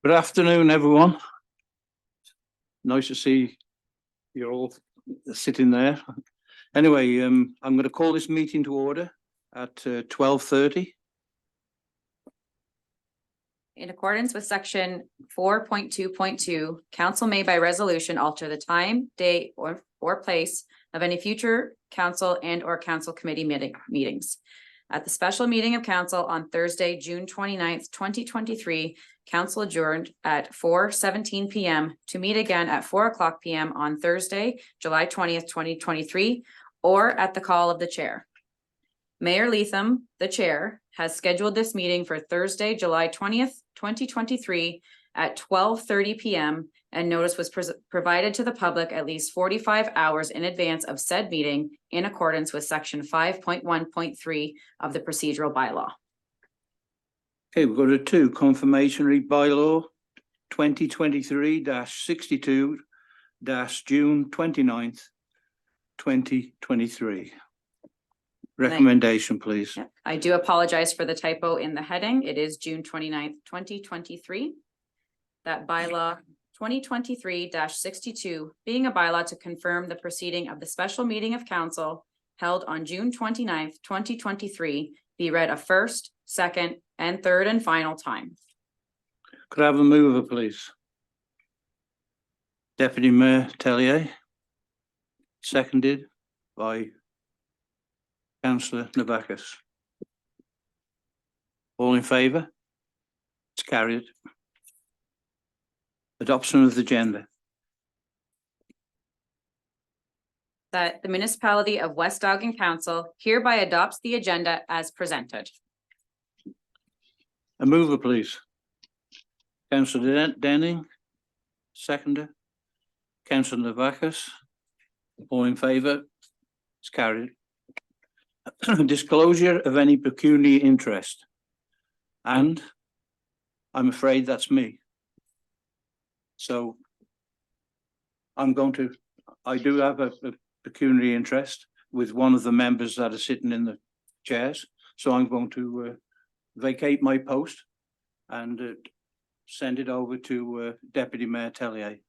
Good afternoon, everyone. Nice to see you're all sitting there. Anyway, I'm going to call this meeting to order at 12:30. In accordance with section 4.2.2, council may by resolution alter the time, date, or place of any future council and or council committee meetings. At the special meeting of council on Thursday, June 29th, 2023, council adjourned at 4:17 p.m. to meet again at 4:00 p.m. on Thursday, July 20th, 2023, or at the call of the chair. Mayor Leatham, the chair, has scheduled this meeting for Thursday, July 20th, 2023 at 12:30 p.m. and notice was provided to the public at least 45 hours in advance of said meeting in accordance with section 5.1.3 of the procedural bylaw. Okay, we've got a 2 confirmatory bylaw 2023-62 June 29th, 2023. Recommendation, please. Yep. I do apologize for the typo in the heading. It is June 29th, 2023. That bylaw 2023-62 being a bylaw to confirm the proceeding of the special meeting of council held on June 29th, 2023 be read a first, second, and third and final time. Could I have a mover, please? Deputy Mayor Tellier, seconded by Councillor Navakis. All in favour? It's carried. Adoption of the agenda. That the municipality of West Elgin Council hereby adopts the agenda as presented. A mover, please. Councillor Denning, seconder. Councillor Navakis. All in favour? It's carried. Disclosure of any pecuniary interest. And I'm afraid that's me. So I do have a pecuniary interest with one of the members that are sitting in the chairs. So I'm going to vacate my post and send it over to Deputy Mayor Tellier.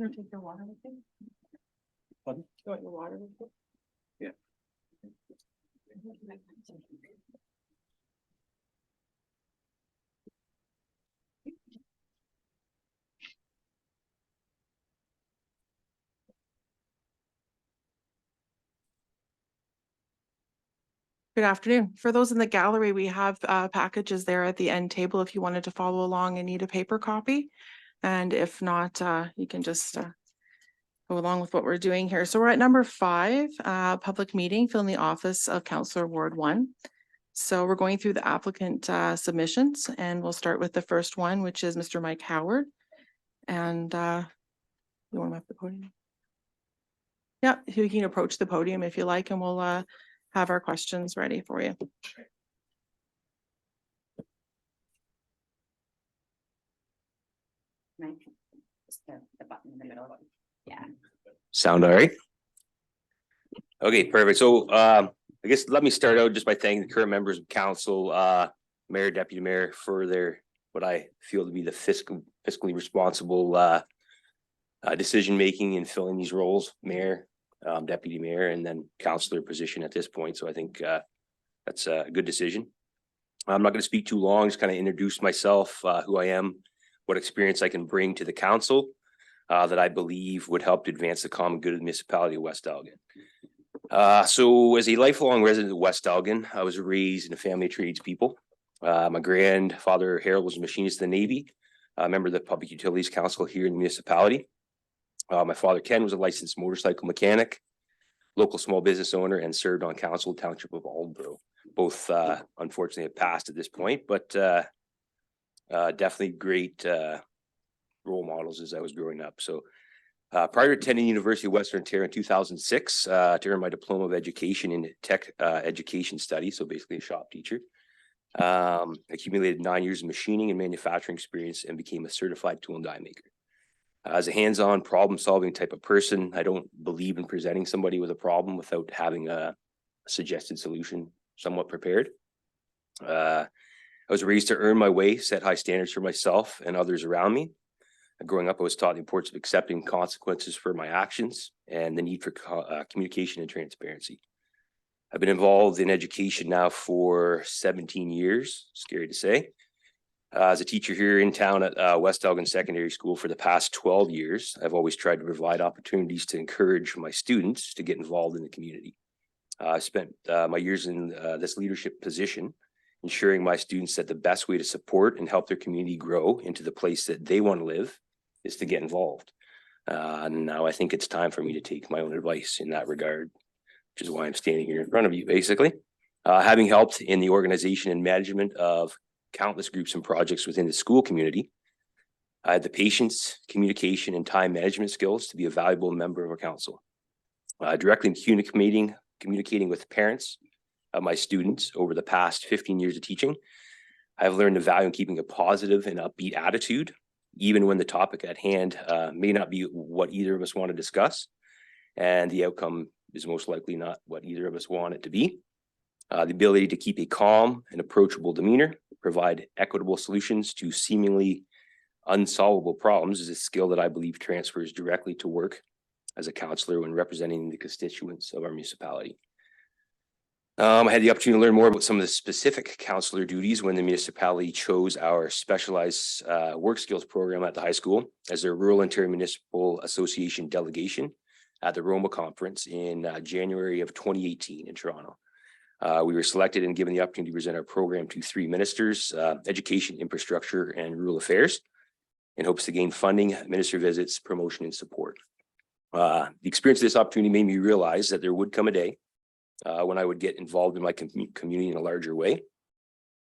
You take your water with you? Pardon? You want your water with you? Yeah. Good afternoon. For those in the gallery, we have packages there at the end table if you wanted to follow along and need a paper copy. And if not, you can just go along with what we're doing here. So we're at number 5, public meeting, filling the office of Councillor Ward 1. So we're going through the applicant submissions, and we'll start with the first one, which is Mr. Mike Howard. And you want him up the podium? Yeah, you can approach the podium if you like, and we'll have our questions ready for you. The button in the middle. Yeah. Sound all right? Okay, perfect. So I guess let me start out just by thanking the current members of council, mayor, deputy mayor for their what I feel to be the fiscally responsible decision making in filling these roles, mayor, deputy mayor, and then councillor position at this point. So I think that's a good decision. I'm not going to speak too long, just kind of introduce myself, who I am, what experience I can bring to the council that I believe would help to advance the common good of the municipality of West Elgin. So as a lifelong resident of West Elgin, I was raised in a family of tradespeople. My grandfather Harold was a machinist in the Navy, a member of the Public Utilities Council here in the municipality. My father Ken was a licensed motorcycle mechanic, local small business owner, and served on council township of Aldborough. Both unfortunately have passed at this point, but definitely great role models as I was growing up. So prior to attending University of Western Ontario in 2006 to earn my diploma of education in tech education studies, so basically a shop teacher, accumulated 9 years of machining and manufacturing experience and became a certified tool and die maker. As a hands-on problem-solving type of person, I don't believe in presenting somebody with a problem without having a suggested solution somewhat prepared. I was raised to earn my way, set high standards for myself and others around me. Growing up, I was taught the importance of accepting consequences for my actions and the need for communication and transparency. I've been involved in education now for 17 years, scary to say. As a teacher here in town at West Elgin Secondary School for the past 12 years, I've always tried to provide opportunities to encourage my students to get involved in the community. I spent my years in this leadership position, ensuring my students that the best way to support and help their community grow into the place that they want to live is to get involved. And now I think it's time for me to take my own advice in that regard, which is why I'm standing here in front of you, basically. Having helped in the organization and management of countless groups and projects within the school community, I had the patience, communication, and time management skills to be a valuable member of our council. Directly communicating with parents of my students over the past 15 years of teaching, I've learned the value in keeping a positive and upbeat attitude, even when the topic at hand may not be what either of us want to discuss, and the outcome is most likely not what either of us want it to be. The ability to keep a calm and approachable demeanor, provide equitable solutions to seemingly unsolvable problems is a skill that I believe transfers directly to work as a counselor when representing the constituents of our municipality. I had the opportunity to learn more about some of the specific counselor duties when the municipality chose our specialized work skills program at the high school as their Rural Ontario Municipal Association delegation at the Roma Conference in January of 2018 in Toronto. We were selected and given the opportunity to present our program to 3 ministers, education, infrastructure, and rural affairs, in hopes to gain funding, minister visits, promotion, and support. The experience of this opportunity made me realize that there would come a day when I would get involved in my community in a larger way.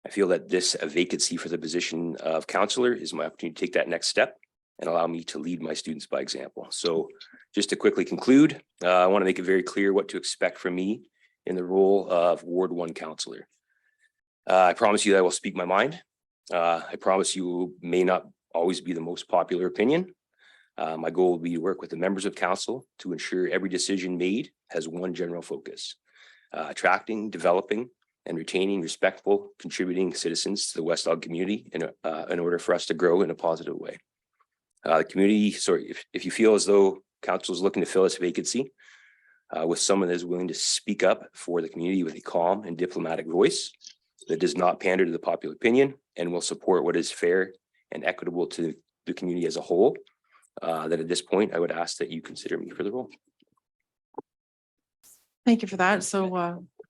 I feel that this vacancy for the position of counselor is my opportunity to take that next step and allow me to lead my students by example. So just to quickly conclude, I want to make it very clear what to expect from me in the role of Ward 1 counselor. I promise you that I will speak my mind. I promise you may not always be the most popular opinion. My goal will be to work with the members of council to ensure every decision made has one general focus: attracting, developing, and retaining respectful, contributing citizens to the West Elgin community in order for us to grow in a positive way. The community, sorry, if you feel as though council is looking to fill this vacancy with someone that is willing to speak up for the community with a calm and diplomatic voice that does not pander to the popular opinion and will support what is fair and equitable to the community as a whole, that at this point, I would ask that you consider me for the role. Thank you for that. So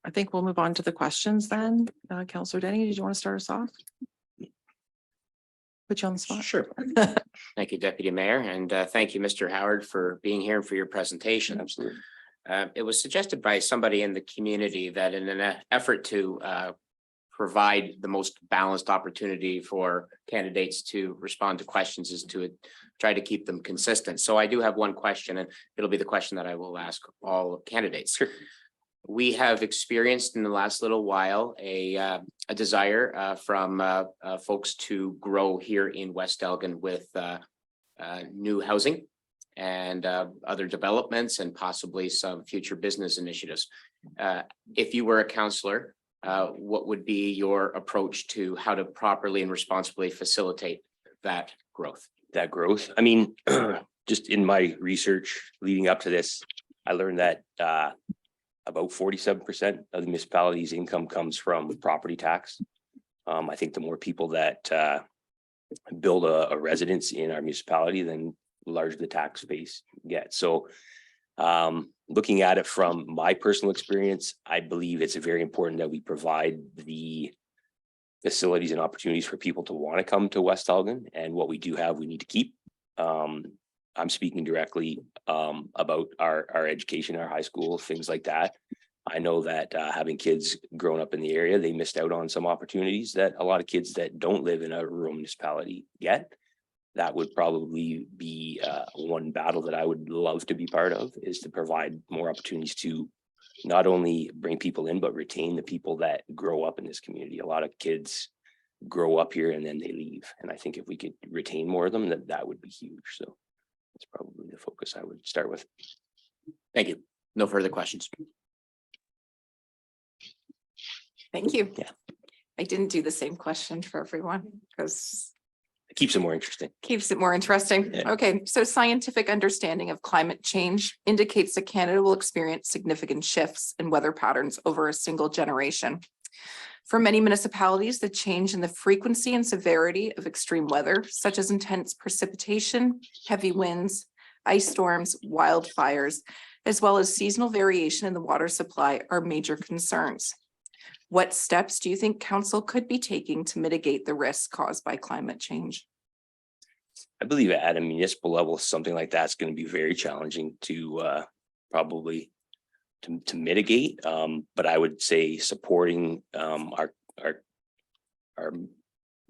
I think we'll move on to the questions then. Councillor Denny, did you want to start us off? Put you on the spot. Sure. Thank you, Deputy Mayor, and thank you, Mr. Howard, for being here and for your presentation. Absolutely. It was suggested by somebody in the community that in an effort to provide the most balanced opportunity for candidates to respond to questions is to try to keep them consistent. So I do have one question, and it'll be the question that I will ask all candidates. Sure. We have experienced in the last little while a desire from folks to grow here in West Elgin with new housing and other developments and possibly some future business initiatives. If you were a councillor, what would be your approach to how to properly and responsibly facilitate that growth? That growth. I mean, just in my research leading up to this, I learned that about 47% of the municipality's income comes from property tax. I think the more people that build a residence in our municipality, then the larger the tax base gets. So looking at it from my personal experience, I believe it's very important that we provide the facilities and opportunities for people to want to come to West Elgin, and what we do have, we need to keep. I'm speaking directly about our education, our high school, things like that. I know that having kids growing up in the area, they missed out on some opportunities that a lot of kids that don't live in a rural municipality get. That would probably be one battle that I would love to be part of, is to provide more opportunities to not only bring people in, but retain the people that grow up in this community. A lot of kids grow up here and then they leave. And I think if we could retain more of them, that would be huge. So That's probably the focus I would start with. Thank you. No further questions. Thank you. Yeah. I didn't do the same question for everyone because It keeps it more interesting. keeps it more interesting. Yeah. Okay, so scientific understanding of climate change indicates that Canada will experience significant shifts in weather patterns over a single generation. For many municipalities, the change in the frequency and severity of extreme weather, such as intense precipitation, heavy winds, ice storms, wildfires, as well as seasonal variation in the water supply are major concerns. What steps do you think council could be taking to mitigate the risks caused by climate change? I believe at a municipal level, something like that's going to be very challenging to probably to mitigate. But I would say supporting our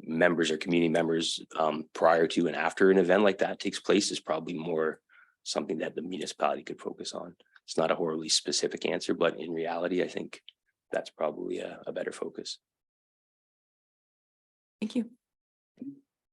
members or community members prior to and after an event like that takes place is probably more something that the municipality could focus on. It's not a horribly specific answer, but in reality, I think that's probably a better focus. Thank you.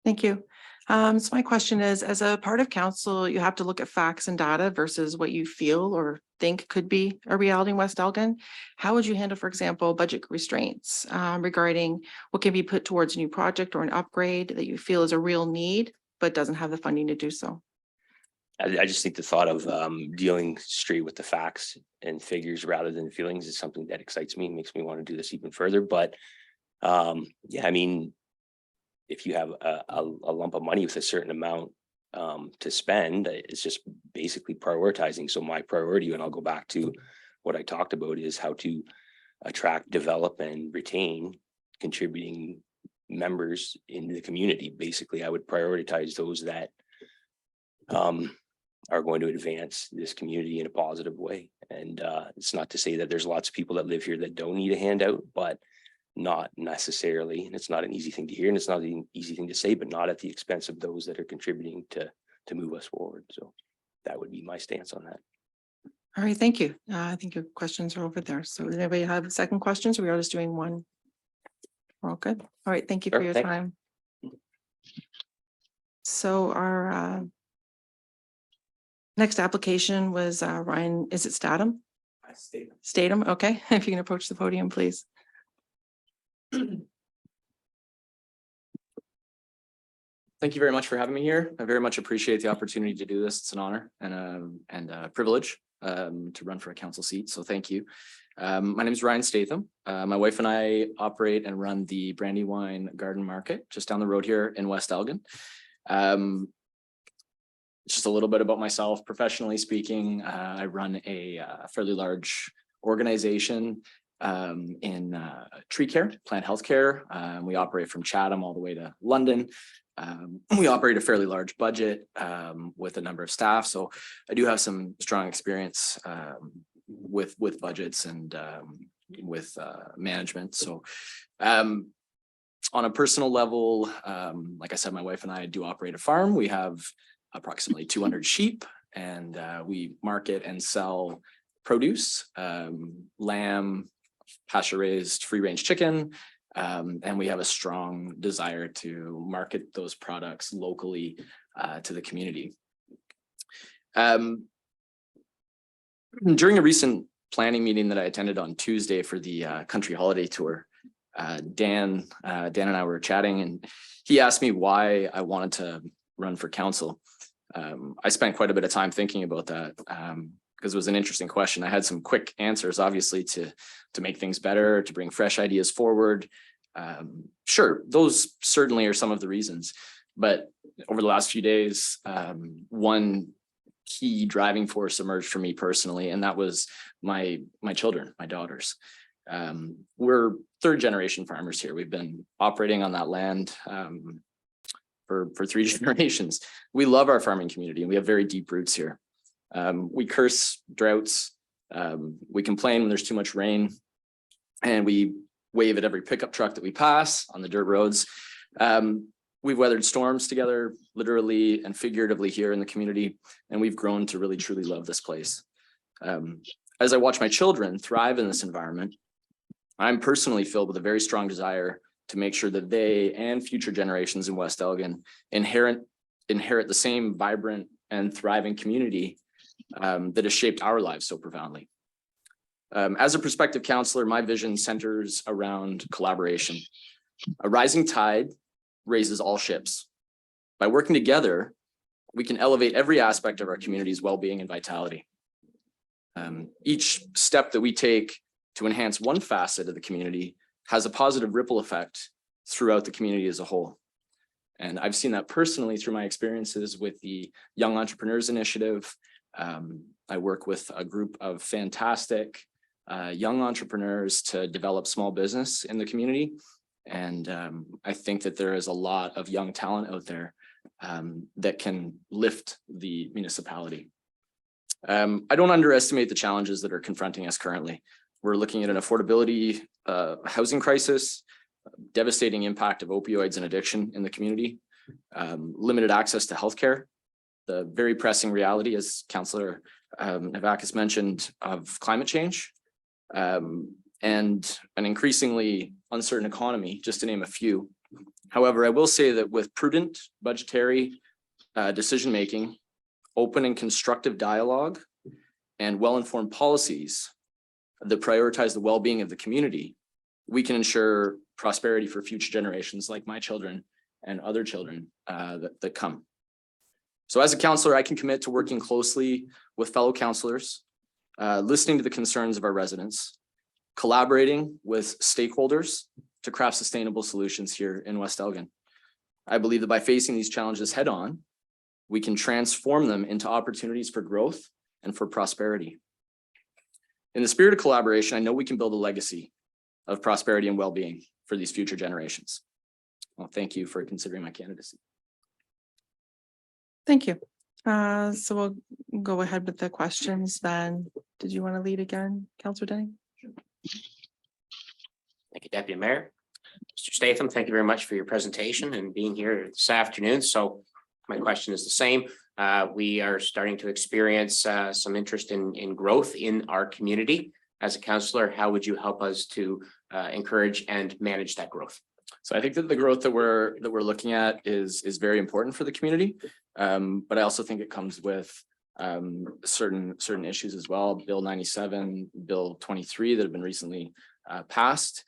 Thank you. So my question is, as a part of council, you have to look at facts and data versus what you feel or think could be a reality in West Elgin. How would you handle, for example, budget restraints regarding what can be put towards a new project or an upgrade that you feel is a real need, but doesn't have the funding to do so? I just think the thought of dealing straight with the facts and figures rather than feelings is something that excites me, makes me want to do this even further. But yeah, I mean, if you have a lump of money with a certain amount to spend, it's just basically prioritizing. So my priority, and I'll go back to what I talked about, is how to attract, develop, and retain contributing members in the community. Basically, I would prioritize those that are going to advance this community in a positive way. And it's not to say that there's lots of people that live here that don't need a handout, but not necessarily. And it's not an easy thing to hear, and it's not an easy thing to say, but not at the expense of those that are contributing to move us forward. So that would be my stance on that. All right, thank you. I think your questions are over there. So does anybody have second questions, or we are just doing one? We're all good. All right, thank you for Sure, your thanks. time. So our next application was Ryan, is it Statham? Statham, okay. If you can approach the podium, please. Thank you very much for having me here. I very much appreciate the opportunity to do this. It's an honor and a privilege to run for a council seat. So thank you. My name is Ryan Statham. My wife and I operate and run the Brandywine Garden Market just down the road here in West Elgin. Just a little bit about myself. Professionally speaking, I run a fairly large organization in tree care, plant health care. We operate from Chatham all the way to London. We operate a fairly large budget with a number of staff. So I do have some strong experience with budgets and with management. So on a personal level, like I said, my wife and I do operate a farm. We have approximately 200 sheep, and we market and sell produce, lamb, pasture raised, free range chicken. And we have a strong desire to market those products locally to the community. During a recent planning meeting that I attended on Tuesday for the country holiday tour, Dan and I were chatting, and he asked me why I wanted to run for council. I spent quite a bit of time thinking about that because it was an interesting question. I had some quick answers, obviously, to make things better, to bring fresh ideas forward. Sure, those certainly are some of the reasons. But over the last few days, one key driving force emerged for me personally, and that was my children, my daughters. We're third generation farmers here. We've been operating on that land for 3 generations. We love our farming community, and we have very deep roots here. We curse droughts. We complain when there's too much rain, and we wave at every pickup truck that we pass on the dirt roads. We've weathered storms together, literally and figuratively here in the community, and we've grown to really truly love this place. As I watch my children thrive in this environment, I'm personally filled with a very strong desire to make sure that they and future generations in West Elgin inherit the same vibrant and thriving community that has shaped our lives so profoundly. As a prospective counselor, my vision centers around collaboration. A rising tide raises all ships. By working together, we can elevate every aspect of our community's well-being and vitality. Each step that we take to enhance one facet of the community has a positive ripple effect throughout the community as a whole. And I've seen that personally through my experiences with the Young Entrepreneurs Initiative. I work with a group of fantastic young entrepreneurs to develop small business in the community. And I think that there is a lot of young talent out there that can lift the municipality. I don't underestimate the challenges that are confronting us currently. We're looking at an affordability housing crisis, devastating impact of opioids and addiction in the community, limited access to healthcare, the very pressing reality, as Councillor Navakis mentioned, of climate change, and an increasingly uncertain economy, just to name a few. However, I will say that with prudent budgetary decision-making, open and constructive dialogue, and well-informed policies that prioritize the well-being of the community, we can ensure prosperity for future generations like my children and other children that come. So as a counselor, I can commit to working closely with fellow counselors, listening to the concerns of our residents, collaborating with stakeholders to craft sustainable solutions here in West Elgin. I believe that by facing these challenges head on, we can transform them into opportunities for growth and for prosperity. In the spirit of collaboration, I know we can build a legacy of prosperity and well-being for these future generations. Well, thank you for considering my candidacy. Thank you. So we'll go ahead with the questions then. Did you want to lead again, Councillor Denning? Thank you, Deputy Mayor. Mr. Statham, thank you very much for your presentation and being here this afternoon. So my question is the same. We are starting to experience some interest in growth in our community. As a councillor, how would you help us to encourage and manage that growth? So I think that the growth that we're looking at is very important for the community. But I also think it comes with certain issues as well. Bill 97, Bill 23 that have been recently passed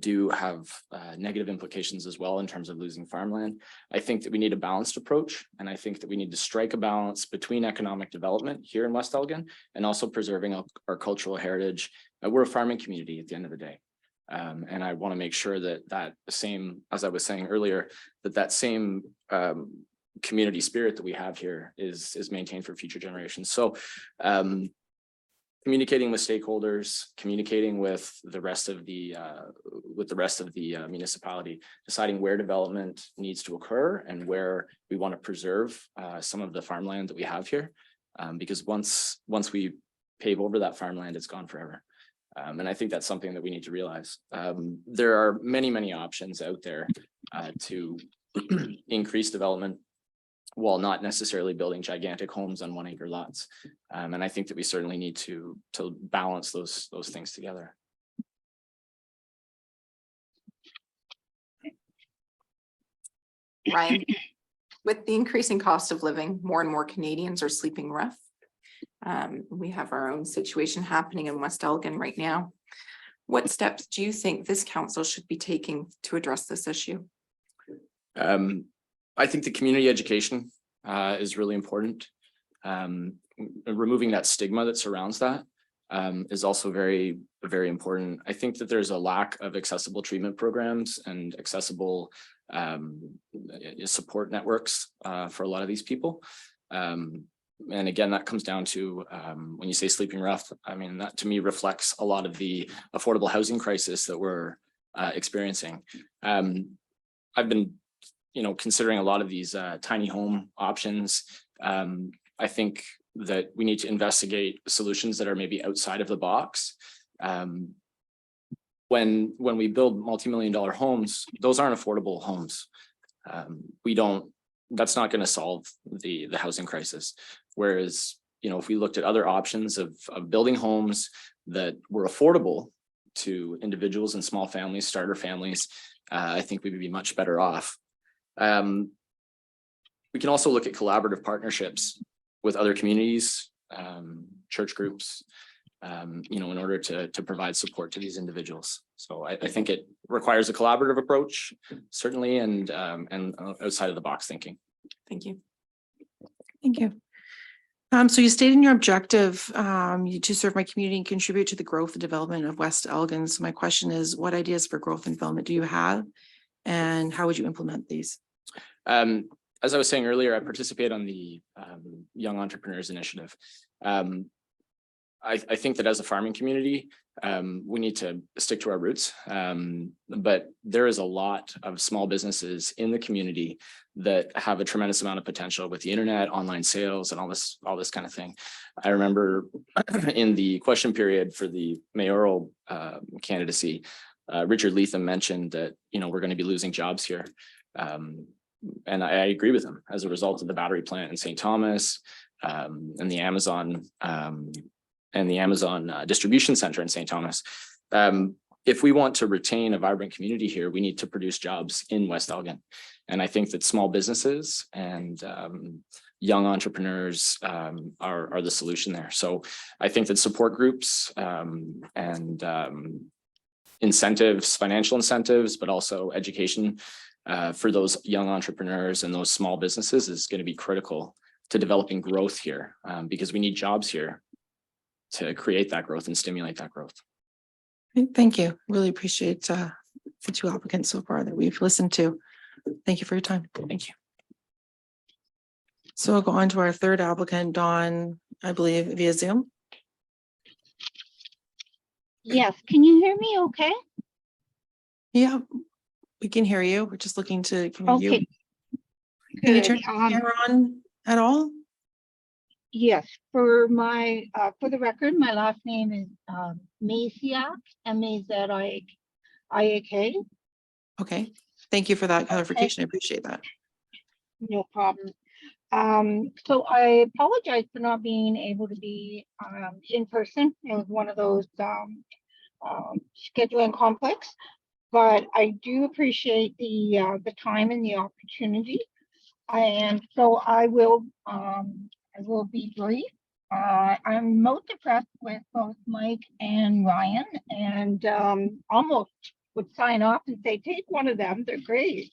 do have negative implications as well in terms of losing farmland. I think that we need a balanced approach, and I think that we need to strike a balance between economic development here in West Elgin and also preserving our cultural heritage. We're a farming community at the end of the day. And I want to make sure that same, as I was saying earlier, that same community spirit that we have here is maintained for future generations. So communicating with stakeholders, communicating with the rest of the municipality, deciding where development needs to occur and where we want to preserve some of the farmland that we have here, because once we pave over that farmland, it's gone forever. And I think that's something that we need to realize. There are many options out there to increase development while not necessarily building gigantic homes on 1 acre lots. And I think that we certainly need to balance those things together. Ryan, with the increasing cost of living, more and more Canadians are sleeping rough. We have our own situation happening in West Elgin right now. What steps do you think this council should be taking to address this issue? I think the community education is really important. Removing that stigma that surrounds that is also very important. I think that there's a lack of accessible treatment programs and accessible support networks for a lot of these people. And again, that comes down to when you say sleeping rough, I mean, that to me reflects a lot of the affordable housing crisis that we're experiencing. I've been considering a lot of these tiny home options. I think that we need to investigate solutions that are maybe outside of the box. When we build multi-million-dollar homes, those aren't affordable homes. That's not going to solve the housing crisis. Whereas, if we looked at other options of building homes that were affordable to individuals and small families, starter families, I think we would be much better off. we can also look at collaborative partnerships with other communities, church groups, you know, in order to provide support to these individuals. So I think it requires a collaborative approach, certainly, and outside of the box thinking. Thank you. Thank you. So you stated in your objective, you to serve my community and contribute to the growth and development of West Elgin. So my question is, what ideas for growth and development do you have? And how would you implement these? As I was saying earlier, I participate on the Young Entrepreneurs Initiative. I think that as a farming community, we need to stick to our roots. But there is a lot of small businesses in the community that have a tremendous amount of potential with the internet, online sales, and all this kind of thing. I remember in the question period for the mayoral candidacy, Richard Leatham mentioned that, you know, we're going to be losing jobs here. And I agree with him as a result of the battery plant in St. Thomas, and the Amazon distribution center in St. Thomas. If we want to retain a vibrant community here, we need to produce jobs in West Elgin. And I think that small businesses and young entrepreneurs are the solution there. So I think that support groups and incentives, financial incentives, but also education for those young entrepreneurs and those small businesses is going to be critical to developing growth here, because we need jobs here to create that growth and stimulate that growth. Thank you. Really appreciate the two applicants so far that we've listened to. Thank you for your time. Thank you. So we'll go on to our third applicant, Dawn, I believe via Zoom. Yes, can you hear me okay? Yeah, we can hear you. We're just looking to, can you Okay. turn Good. your camera on at all? Yes, for the record, my last name is Maziak, M-A-Z-I-A-K. Okay, thank you for that clarification. I appreciate that. No problem. So I apologize for not being able to be in person. It was one of those scheduling conflicts, but I do appreciate the time and the opportunity. And so I will be brief. I'm most impressed with both Mike and Ryan, and almost would sign off and say, take one of them, they're great.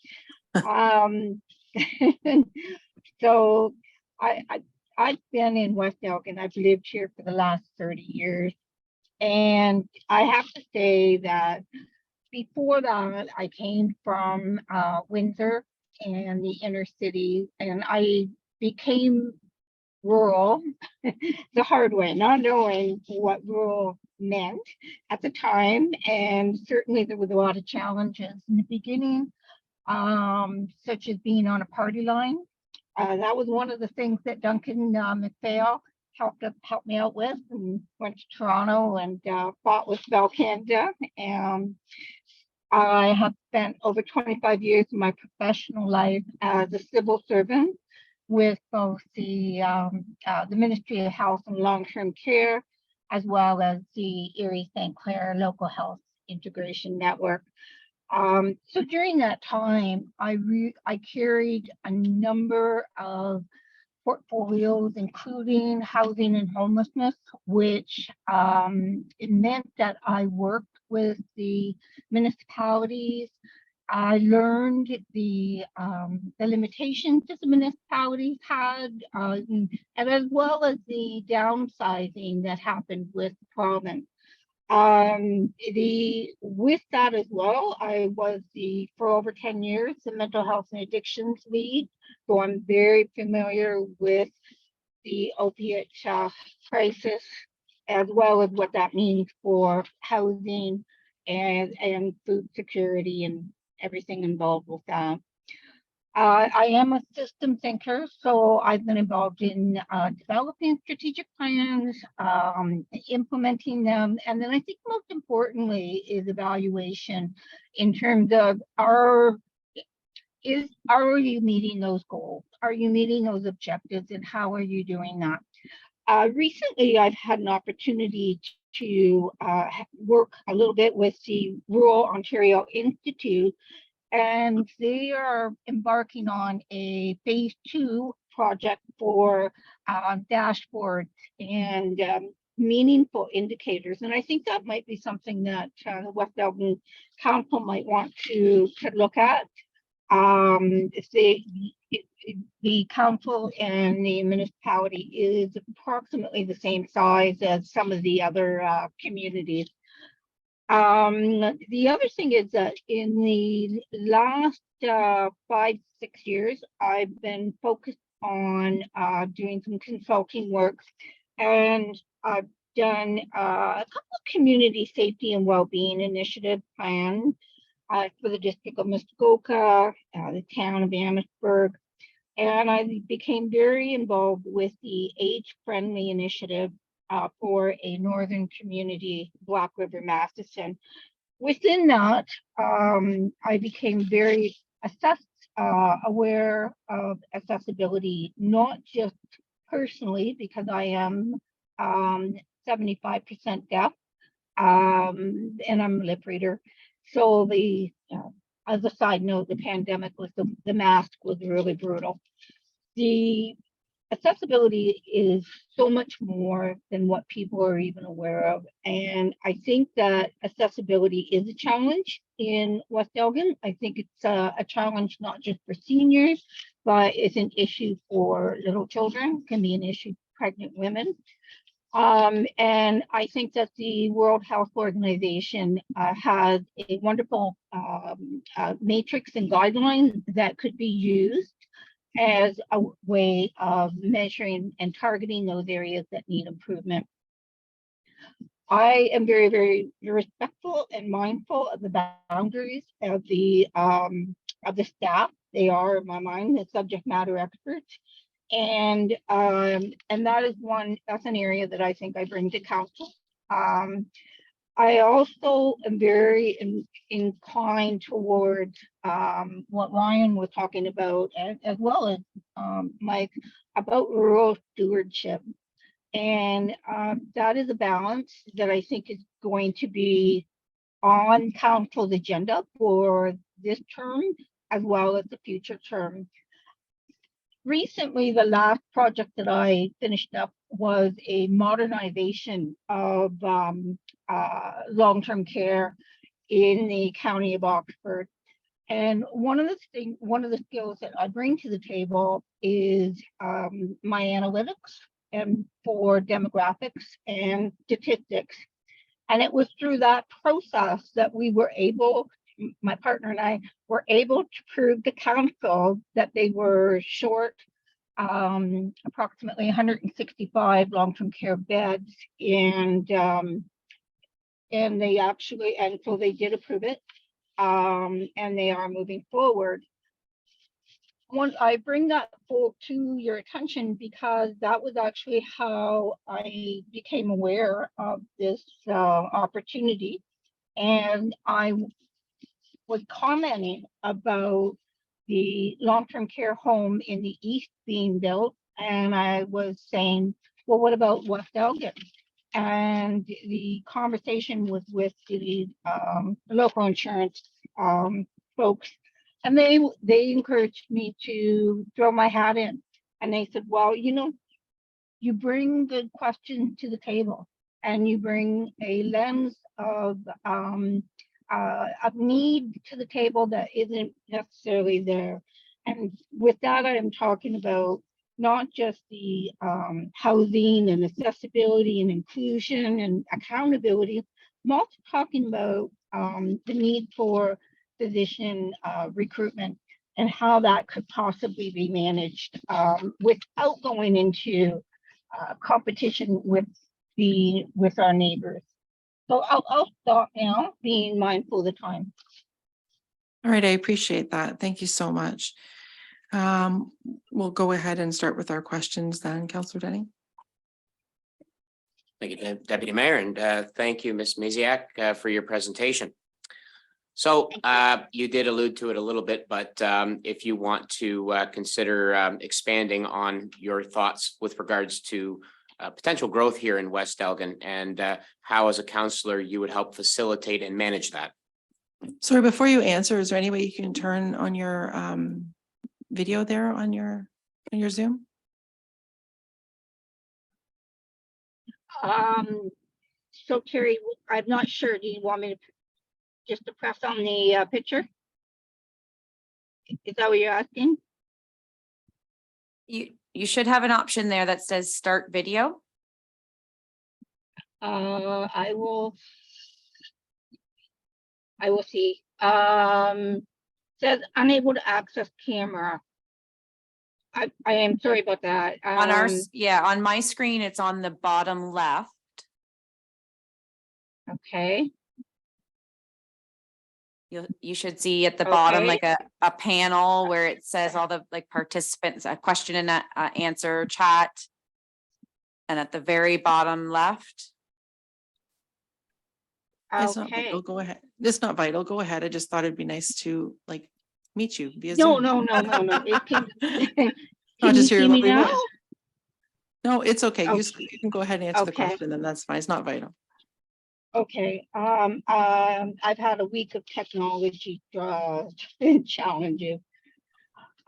So I've been in West Elgin. I've lived here for the last 30 years. And I have to say that before that, I came from Windsor and the inner city, and I became rural the hard way, not knowing what rural meant at the time. And certainly there was a lot of challenges in the beginning, such as being on a party line. That was one of the things that Duncan McPhail helped me out with, and went to Toronto and fought with Bell Canada. And I have spent over 25 years of my professional life as a civil servant with both the Ministry of Health and Long-Term Care, as well as the Erie St. Clair Local Health Integration Network. So during that time, I carried a number of portfolios, including housing and homelessness, which it meant that I worked with the municipalities. I learned the limitations that the municipalities had, and as well as the downsizing that happened with the province. With that as well, I was for over 10 years, the mental health and addictions lead. So I'm very familiar with the opiate crisis, as well as what that means for housing and food security and everything involved with that. I am a system thinker, so I've been involved in developing strategic plans, implementing them, and then I think most importantly is evaluation in terms of are you meeting those goals? Are you meeting those objectives, and how are you doing that? Recently, I've had an opportunity to work a little bit with the Rural Ontario Institute And they are embarking on a phase 2 project for dashboards and meaningful indicators. And I think that might be something that the West Elgin Council might want to look at. If the council and the municipality is approximately the same size as some of the other communities. The other thing is that in the last 5-6 years, I've been focused on doing some consulting work, and I've done a couple of community safety and well-being initiative plans for the district of Muskoka, the town of Amherstburg, and I became very involved with the Age Friendly Initiative for a northern community, Black River, Matheson. Within that, I became very aware of accessibility, not just personally, because I am 75% deaf, and I'm a lip reader. So as a side note, the pandemic with the mask was really brutal. The accessibility is so much more than what people are even aware of. And I think that accessibility is a challenge in West Elgin. I think it's a challenge not just for seniors, but it's an issue for little children, can be an issue for pregnant women. And I think that the World Health Organization has a wonderful matrix and guidelines that could be used as a way of measuring and targeting those areas that need improvement. I am very, very respectful and mindful of the boundaries of the staff. They are, in my mind, the subject matter experts. And that's an area that I think I bring to council. I also am very inclined towards what Ryan was talking about, as well as Mike, about rural stewardship. And that is a balance that I think is going to be on council's agenda for this term, as well as the future term. Recently, the last project that I finished up was a modernization of long-term care in the county of Oxford. And one of the skills that I bring to the table is my analytics and for demographics and statistics. And it was through that process that we were able, my partner and I were able to prove to council that they were short approximately 165 long-term care beds, and they actually, and so they did approve it, and they are moving forward. I bring that to your attention because that was actually how I became aware of this opportunity, and I was commenting about the long-term care home in the east being built, and I was saying, well, what about West Elgin? And the conversation was with the local insurance folks, and they encouraged me to throw my hat in. And they said, well, you bring good questions to the table, and you bring a lens of need to the table that isn't necessarily there. And with that, I am talking about not just the housing and accessibility and inclusion and accountability. I'm also talking about the need for physician recruitment and how that could possibly be managed without going into competition with our neighbors. So I'll stop now, being mindful of the time. All right, I appreciate that. Thank you so much. We'll go ahead and start with our questions then, Councillor Denny. Thank you, Deputy Mayor, and thank you, Ms. Misiak, for your presentation. So you did allude to it a little bit, but if you want to consider expanding on your thoughts with regards to potential growth here in West Elgin, and how as a councillor you would help facilitate and manage that. Sorry, before you answer, is there any way you can turn on your video there on your Zoom? So Terry, I'm not sure. Do you want me to just to press on the picture? Is that what you're asking? You should have an option there that says start video. I will see. Says unable to access camera. I am sorry about that. On on my screen, it's on the bottom left. Okay, You should see at the bottom, Okay. like a panel where it says all the like participants, a question and a answer chat. And at the very bottom left, It's not okay. vital. Go ahead. It's not vital. Go ahead. I just thought it'd be nice to like meet you via No, Zoom. no. It can, Not can you just your see me lovely now? voice. No, it's okay. You Okay. can go ahead and answer the Okay. question, then that's fine. It's not vital. Okay, I've had a week of technology challenges.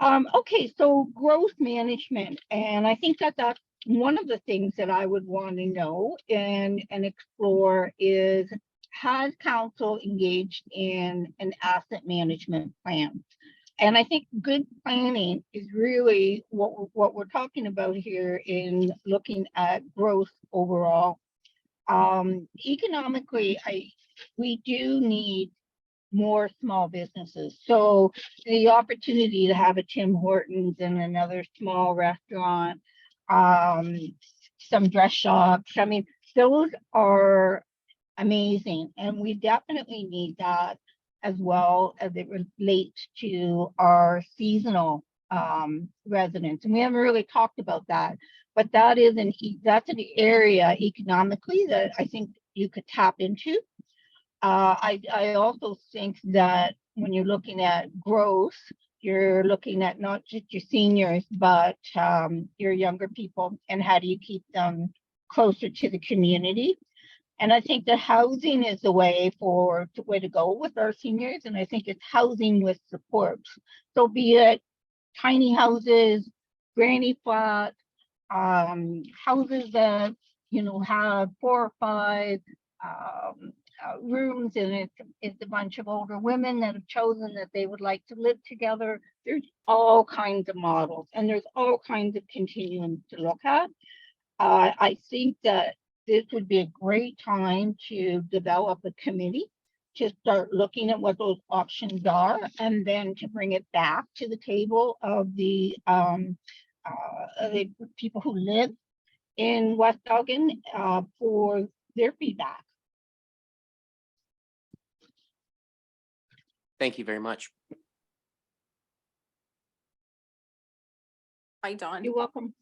Okay, so growth management, and I think that that's one of the things that I would want to know and explore is, has council engaged in an asset management plan? And I think good planning is really what we're talking about here in looking at growth overall. Economically, we do need more small businesses. So the opportunity to have a Tim Hortons and another small restaurant, some dress shops, I mean, those are amazing. And we definitely need that as well as it relates to our seasonal residents. And we haven't really talked about that, but that is that's an area economically that I think you could tap into. I also think that when you're looking at growth, you're looking at not just your seniors, but your younger people, and how do you keep them closer to the community? And I think that housing is the way to go with our seniors. And I think it's housing with support. So be it tiny houses, granny flats, houses that, have 4 or 5 rooms, and it's a bunch of older women that have chosen that they would like to live together. There's all kinds of models, and there's all kinds of continuums to look at. I think that this would be a great time to develop a committee to start looking at what those options are, and then to bring it back to the table of the people who live in West Elgin for their feedback. Thank you very much. Hi, Dawn. You're welcome.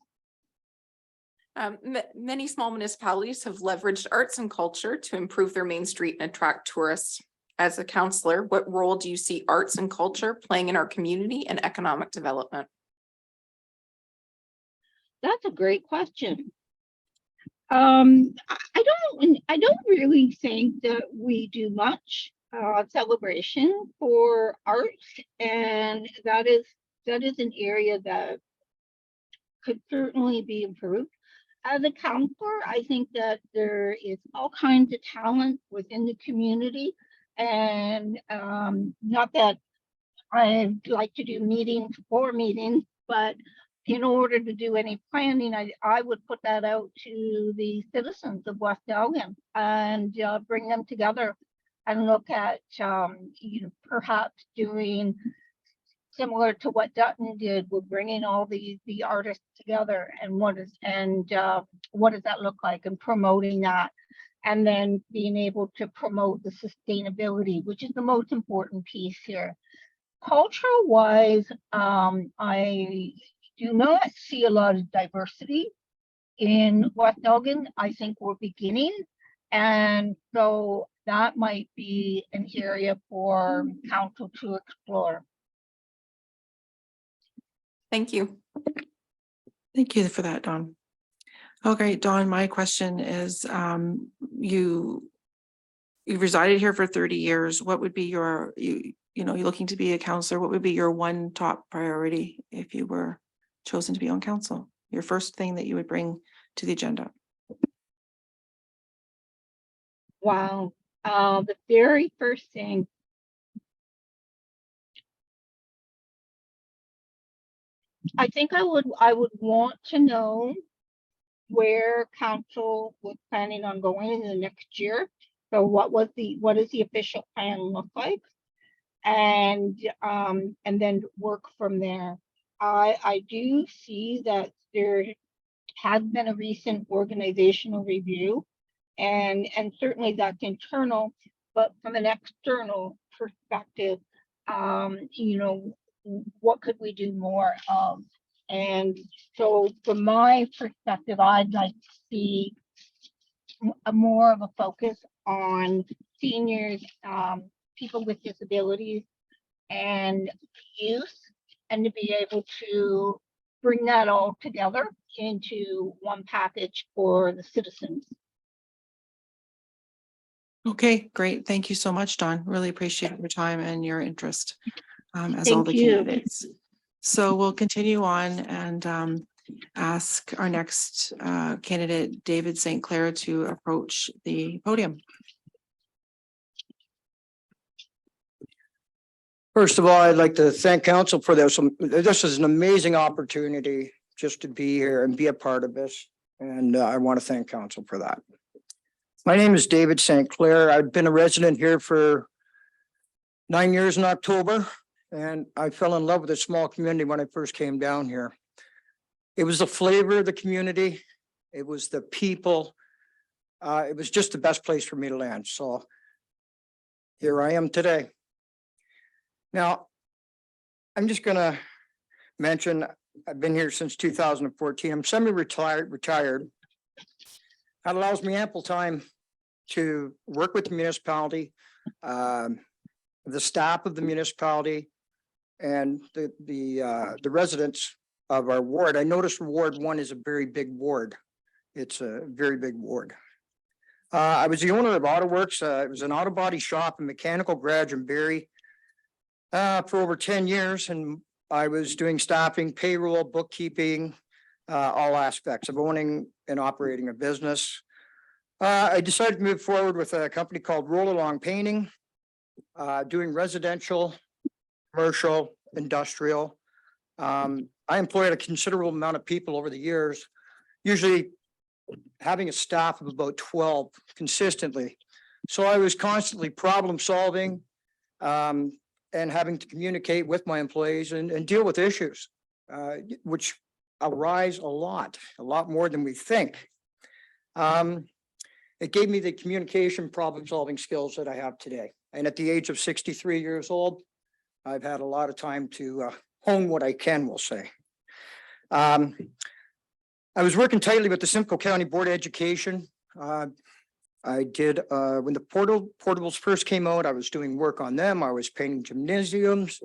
Many small municipalities have leveraged arts and culture to improve their main street and attract tourists. As a counselor, what role do you see arts and culture playing in our community and economic development? That's a great question. I don't really think that we do much celebration for arts, and that is an area that could certainly be improved. As a counselor, I think that there is all kinds of talent within the community, and not that I like to do meetings for meetings, but in order to do any planning, I would put that out to the citizens of West Elgin and bring them together and look at, perhaps doing similar to what Dutton did with bringing all the artists together, and what does that look like, and promoting that, and then being able to promote the sustainability, which is the most important piece here. Cultural wise, I do not see a lot of diversity in West Elgin. I think we're beginning, and so that might be an area for council to explore. Thank you. Thank you for that, Dawn. Okay, Dawn, my question is, you you've resided here for 30 years. What would be your, you know, you're looking to be a counselor. What would be your one top priority if you were chosen to be on council? Your first thing that you would bring to the agenda? Wow. The very first thing. I think I would want to know where council was planning on going in the next year. So what does the official plan look like? And then work from there. I do see that there has been a recent organizational review, and certainly that's internal, but from an external perspective, you know, what could we do more of? And so from my perspective, I'd like to see more of a focus on seniors, people with disabilities and youth, and to be able to bring that all together into one package for the citizens. Okay, great. Thank you so much, Dawn. Really appreciate your time and your interest, as all Thank the you. candidates. So we'll continue on and ask our next candidate, David St. Clair, to approach the podium. First of all, I'd like to thank council for this. This is an amazing opportunity just to be here and be a part of this. And I want to thank council for that. My name is David St. Clair. I've been a resident here for 9 years in October, and I fell in love with this small community when I first came down here. It was the flavor of the community. It was the people. It was just the best place for me to land. So here I am today. Now, I'm just gonna mention, I've been here since 2014. I'm retired. That allows me ample time to work with the municipality, the staff of the municipality, and the residents of our ward. I noticed Ward 1 is a very big ward. It's a very big ward. I was the owner of AutoWorks. It was an auto body shop and mechanical garage in Barrie for over 10 years. And I was doing staffing, payroll, bookkeeping, all aspects of owning and operating a business. I decided to move forward with a company called Roll Along Painting, doing residential, commercial, industrial. I employed a considerable amount of people over the years, usually having a staff of about 12 consistently. So I was constantly problem solving and having to communicate with my employees and deal with issues, which arise a lot more than we think. It gave me the communication problem solving skills that I have today. And at the age of 63 years old, I've had a lot of time to hone what I can, we'll say. I was working tightly with the Simcoe County Board of Education. I did, when the portables first came out, I was doing work on them. I was painting gymnasiums,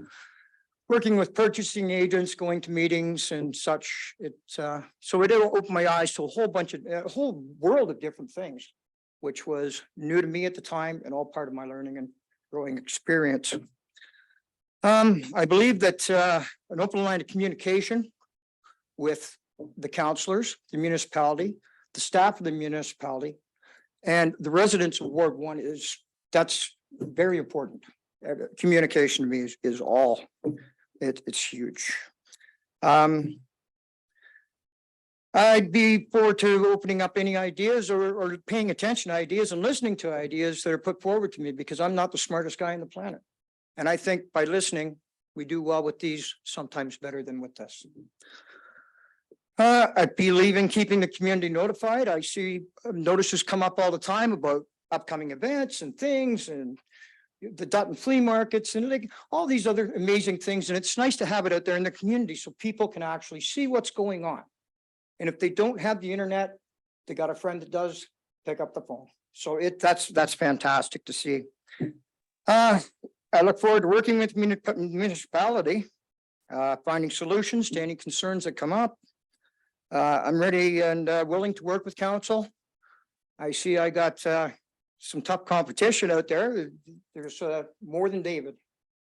working with purchasing agents, going to meetings and such. So it opened my eyes to a whole world of different things, which was new to me at the time and all part of my learning and growing experience. I believe that an open line of communication with the councillors, the municipality, the staff of the municipality, and the residents of Ward 1 that's very important. Communication to me is all. It's huge. I'd be forward to opening up any ideas or paying attention to ideas and listening to ideas that are put forward to me, because I'm not the smartest guy on the planet. And I think by listening, we do well with these, sometimes better than with this. I believe in keeping the community notified. I see notices come up all the time about upcoming events and things and the Dutton flea markets and like all these other amazing things. And it's nice to have it out there in the community so people can actually see what's going on. And if they don't have the internet, they got a friend that does, pick up the phone. So that's fantastic to see. I look forward to working with municipality, finding solutions to any concerns that come up. I'm ready and willing to work with council. I see I got some tough competition out there. There's more than David.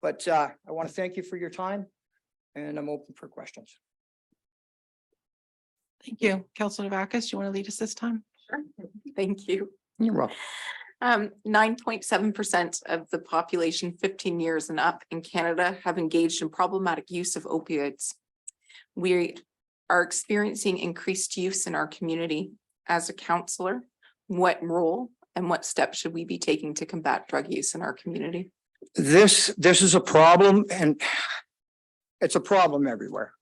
But I want to thank you for your time and I'm open for questions. Thank you. Councilor Navakis, you want to lead us this time? Sure. Thank you. You're welcome. 9.7% of the population 15 years and up in Canada have engaged in problematic use of opioids. We are experiencing increased use in our community. As a counselor, what role and what steps should we be taking to combat drug use in our community? This is a problem and it's a problem everywhere.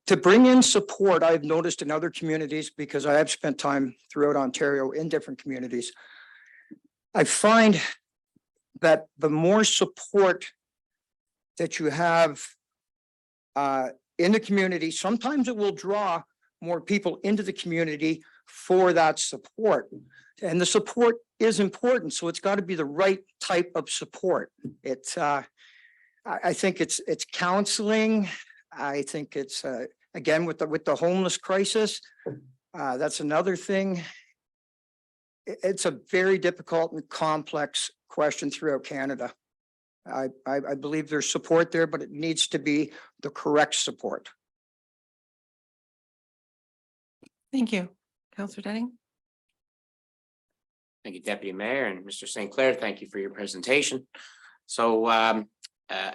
To bring in support, I've noticed in other communities, because I have spent time throughout Ontario in different communities. I find that the more support that you have in the community, sometimes it will draw more people into the community for that support. And the support is important, so it's got to be the right type of support. It's I think it's counseling. I think it's again with the homeless crisis. That's another thing. It's a very difficult and complex question throughout Canada. I believe there's support there, but it needs to be the correct support. Thank you. Councilor Denning. Thank you, Deputy Mayor, and Mr. St. Clair, thank you for your presentation. So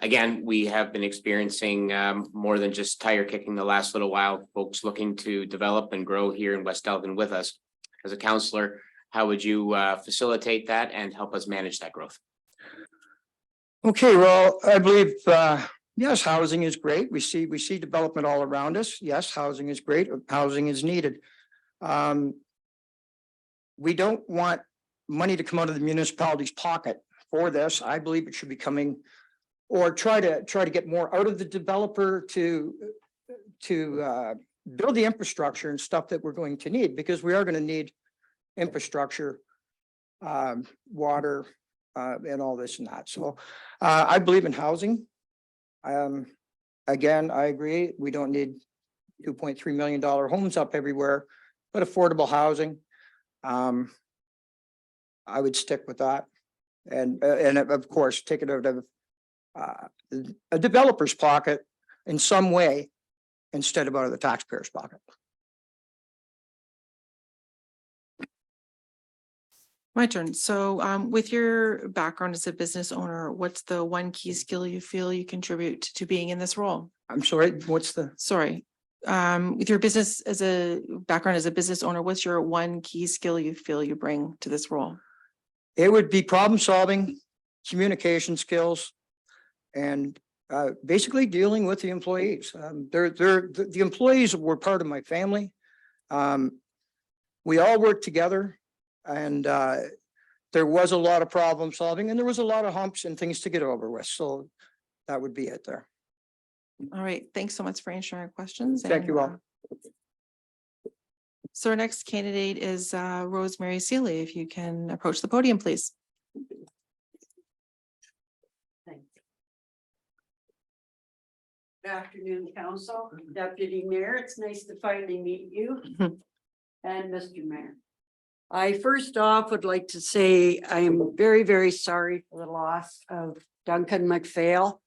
again, we have been experiencing more than just tire kicking the last little while, folks looking to develop and grow here in West Elgin with us. As a counselor, how would you facilitate that and help us manage that growth? Okay, well, I believe, yes, housing is great. We see development all around us. Yes, housing is great. Housing is needed. We don't want money to come out of the municipality's pocket for this. I believe it should be coming or try to get more out of the developer to build the infrastructure and stuff that we're going to need, because we are going to need infrastructure, water, and all this and that. So I believe in housing. Again, I agree. We don't need $2.3 million homes up everywhere, but affordable housing. I would stick with that. And of course, take it out of a developer's pocket in some way instead of out of the taxpayer's pocket. My turn. So with your background as a business owner, what's the one key skill you feel you contribute to being in this role? I'm sorry, what's the? Sorry. With your business as a background as a business owner, what's your one key skill you feel you bring to this role? It would be problem solving, communication skills, and basically dealing with the employees. The employees were part of my family. We all worked together, and there was a lot of problem solving, and there was a lot of humps and things to get over with. So that would be it there. All right. Thanks so much for answering our questions. Thank you all. So our next candidate is Rosemary Seeley. If you can approach the podium, please. Good afternoon, Council, Deputy Mayor. It's nice to finally meet you and Mr. Mayor. I first off would like to say I'm very, very sorry for the loss of Duncan McPhail.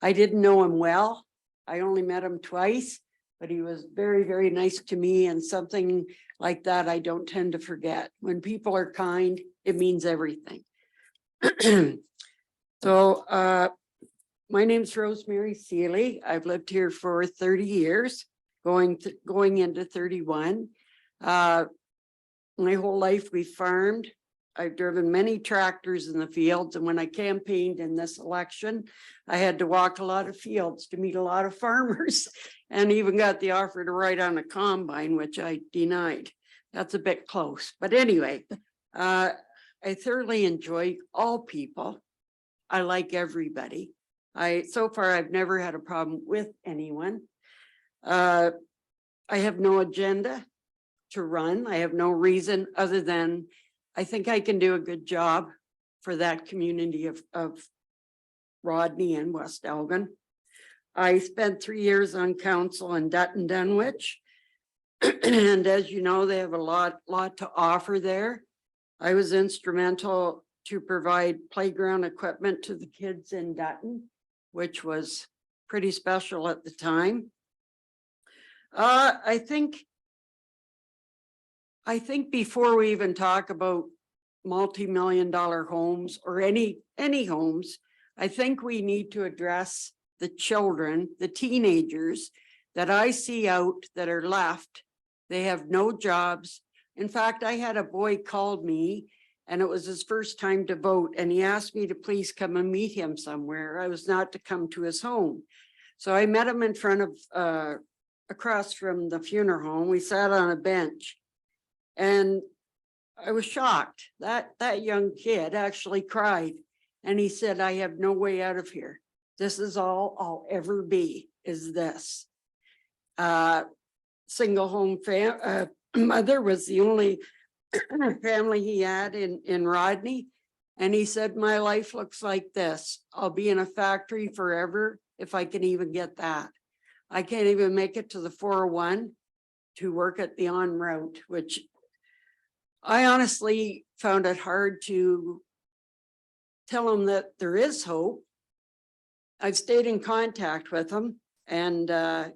I didn't know him well. I only met him twice, but he was very, very nice to me, and something like that I don't tend to forget. When people are kind, it means everything. So my name's Rosemary Seeley. I've lived here for 30 years, going into 31. My whole life we farmed. I've driven many tractors in the fields, and when I campaigned in this election, I had to walk a lot of fields to meet a lot of farmers, and even got the offer to ride on a combine, which I denied. That's a bit close, but anyway, I thoroughly enjoy all people. I like everybody. So far, I've never had a problem with anyone. I have no agenda to run. I have no reason other than I think I can do a good job for that community of Rodney and West Elgin. I spent 3 years on council in Dutton Dunwich. And as you know, they have a lot to offer there. I was instrumental to provide playground equipment to the kids in Dutton, which was pretty special at the time. I think before we even talk about multi-million-dollar homes or any homes, I think we need to address the children, the teenagers that I see out that are left. They have no jobs. In fact, I had a boy called me and it was his first time to vote, and he asked me to please come and meet him somewhere. I was not to come to his home. So I met him in front of across from the funeral home. We sat on a bench and I was shocked that that young kid actually cried. And he said, I have no way out of here. This is all I'll ever be, is this. Single home mother was the only family he had in Rodney. And he said, my life looks like this. I'll be in a factory forever if I can even get that. I can't even make it to the 401 to work at the en route, which I honestly found it hard to tell him that there is hope. I've stayed in contact with him and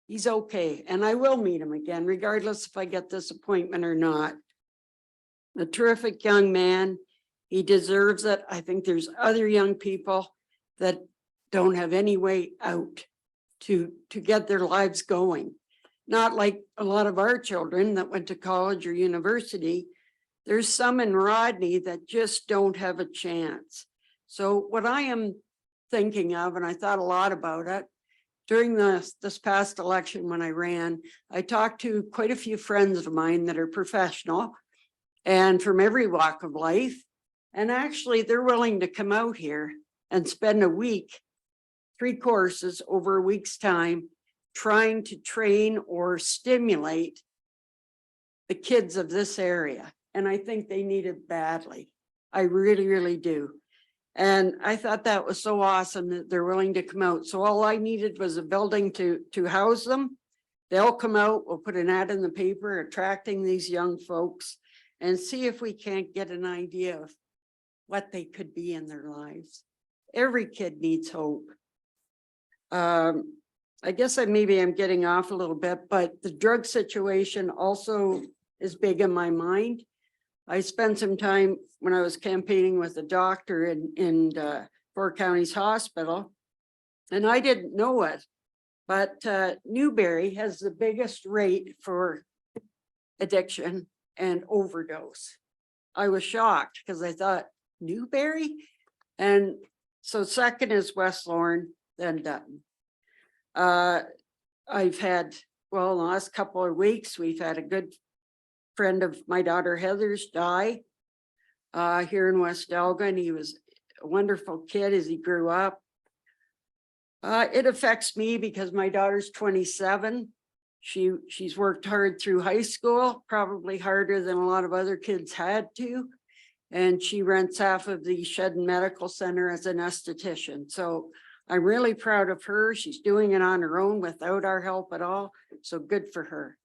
he's okay. And I will meet him again, regardless if I get this appointment or not. A terrific young man. He deserves it. I think there's other young people that don't have any way out to get their lives going. Not like a lot of our children that went to college or university. There's some in Rodney that just don't have a chance. So what I am thinking of, and I thought a lot about it, during this past election when I ran, I talked to quite a few friends of mine that are professional and from every walk of life. And actually they're willing to come out here and spend a week, 3 courses over a week's time, trying to train or stimulate the kids of this area. And I think they need it badly. I really, really do. And I thought that was so awesome that they're willing to come out. So all I needed was a building to house them. They'll come out, we'll put an ad in the paper attracting these young folks and see if we can't get an idea of what they could be in their lives. Every kid needs hope. I guess maybe I'm getting off a little bit, but the drug situation also is big in my mind. I spent some time when I was campaigning with a doctor in 4 Counties Hospital, and I didn't know it, but Newberry has the biggest rate for addiction and overdose. I was shocked because I thought, Newberry? And so second is West Lorne, then Dutton. I've had, well, in the last couple of weeks, we've had a good friend of my daughter Heather's die here in West Elgin. He was a wonderful kid as he grew up. It affects me because my daughter's 27. She's worked hard through high school, probably harder than a lot of other kids had to. And she rents half of the Shedden Medical Center as an esthetician. So I'm really proud of her. She's doing it on her own without our help at all. So good for her.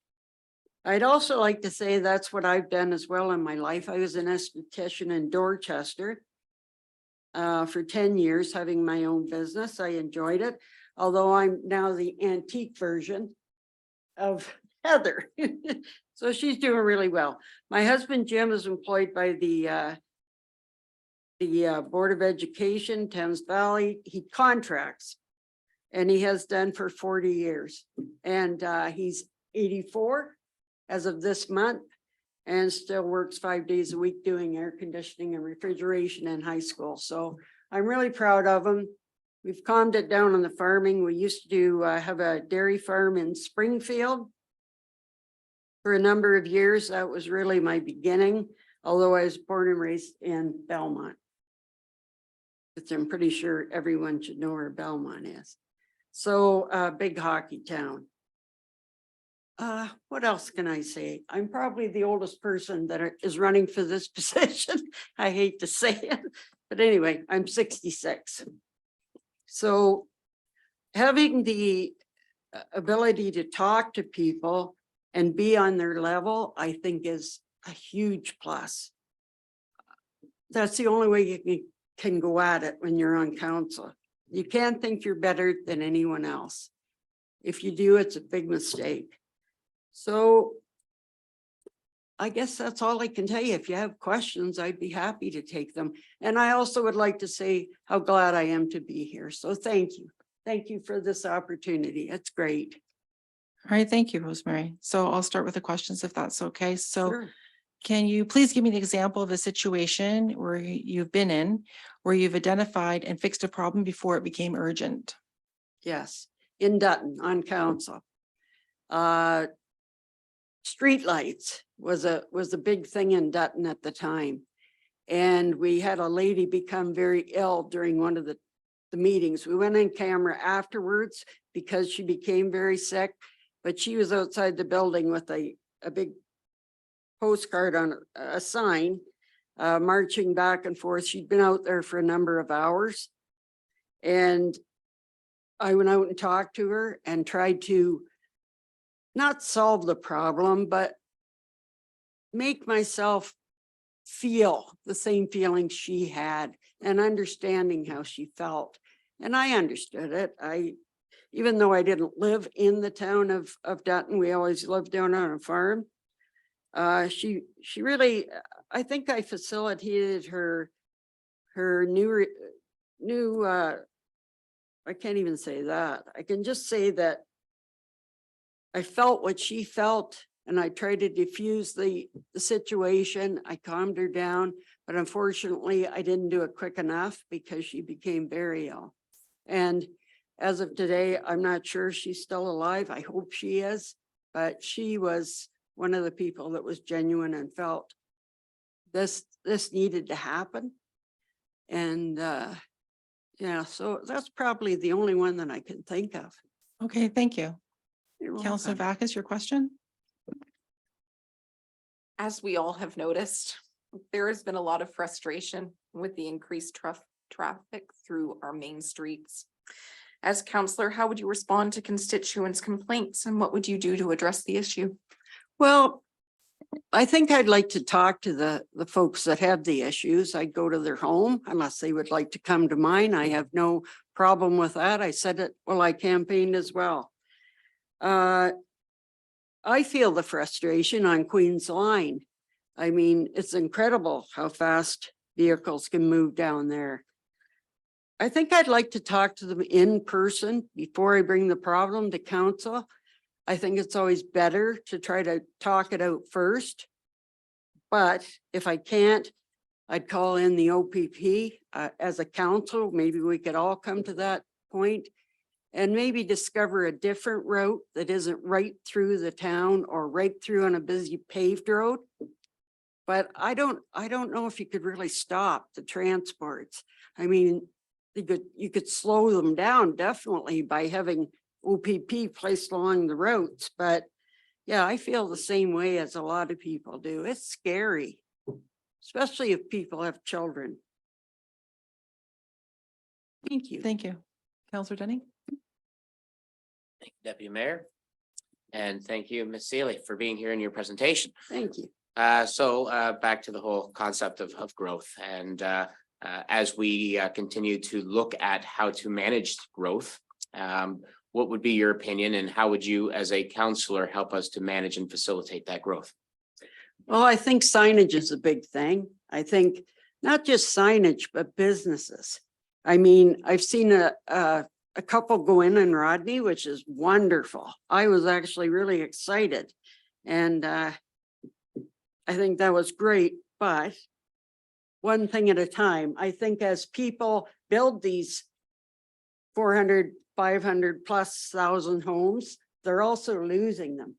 I'd also like to say that's what I've done as well in my life. I was an esthetician in Dorchester for 10 years, having my own business. I enjoyed it, although I'm now the antique version of Heather. So she's doing really well. My husband, Jim, is employed by the Board of Education, Thames Valley. He contracts and he has done for 40 years. And he's 84 as of this month and still works 5 days a week doing air conditioning and refrigeration in high school. So I'm really proud of him. We've calmed it down on the farming. We used to have a dairy farm in Springfield for a number of years. That was really my beginning, although I was born and raised in Belmont, which I'm pretty sure everyone should know where Belmont is. So big hockey town. What else can I say? I'm probably the oldest person that is running for this position. I hate to say it, but anyway, I'm 66. So having the ability to talk to people and be on their level, I think is a huge plus. That's the only way you can go at it when you're on council. You can't think you're better than anyone else. If you do, it's a big mistake. So I guess that's all I can tell you. If you have questions, I'd be happy to take them. And I also would like to say how glad I am to be here. So thank you. Thank you for this opportunity. It's great. All right, thank you, Rosemary. So I'll start with the questions if that's okay. So Sure. can you please give me an example of a situation where you've been in, where you've identified and fixed a problem before it became urgent? Yes, in Dutton on council. Streetlights was a big thing in Dutton at the time. And we had a lady become very ill during one of the meetings. We went in camera afterwards because she became very sick, but she was outside the building with a big postcard on a sign, marching back and forth. She'd been out there for a number of hours. And I went out and talked to her and tried to not solve the problem, but make myself feel the same feelings she had and understanding how she felt. And I understood it. Even though I didn't live in the town of Dutton, we always lived down on a farm. She really, I think I facilitated her new, I can't even say that. I can just say that I felt what she felt and I tried to diffuse the situation. I calmed her down, but unfortunately I didn't do it quick enough because she became very ill. And as of today, I'm not sure if she's still alive. I hope she is, but she was one of the people that was genuine and felt this needed to happen. And yeah, so that's probably the only one that I can think of. Okay, thank you. You're Councillor welcome. Bacchus, your question? As we all have noticed, there has been a lot of frustration with the increased traffic through our main streets. As councillor, how would you respond to constituents' complaints and what would you do to address the issue? Well, I think I'd like to talk to the folks that have the issues. I'd go to their home unless they would like to come to mine. I have no problem with that. I said it while I campaigned as well. I feel the frustration on Queen's Line. I mean, it's incredible how fast vehicles can move down there. I think I'd like to talk to them in person before I bring the problem to council. I think it's always better to try to talk it out first. But if I can't, I'd call in the OPP as a council. Maybe we could all come to that point and maybe discover a different route that isn't right through the town or right through on a busy paved road. But I don't know if you could really stop the transports. I mean, you could slow them down definitely by having OPP placed along the roads. But yeah, I feel the same way as a lot of people do. It's scary, especially if people have children. Thank you. Thank you. Councillor Denny? Thank you, Deputy Mayor. And thank you, Ms. Sealy, for being here in your presentation. Thank you. So back to the whole concept of growth and as we continue to look at how to manage growth, what would be your opinion and how would you as a councillor help us to manage and facilitate that growth? Well, I think signage is a big thing. I think not just signage, but businesses. I mean, I've seen a couple go in Rodney, which is wonderful. I was actually really excited. And I think that was great, but one thing at a time. I think as people build these 400, 500 plus thousand homes, they're also losing them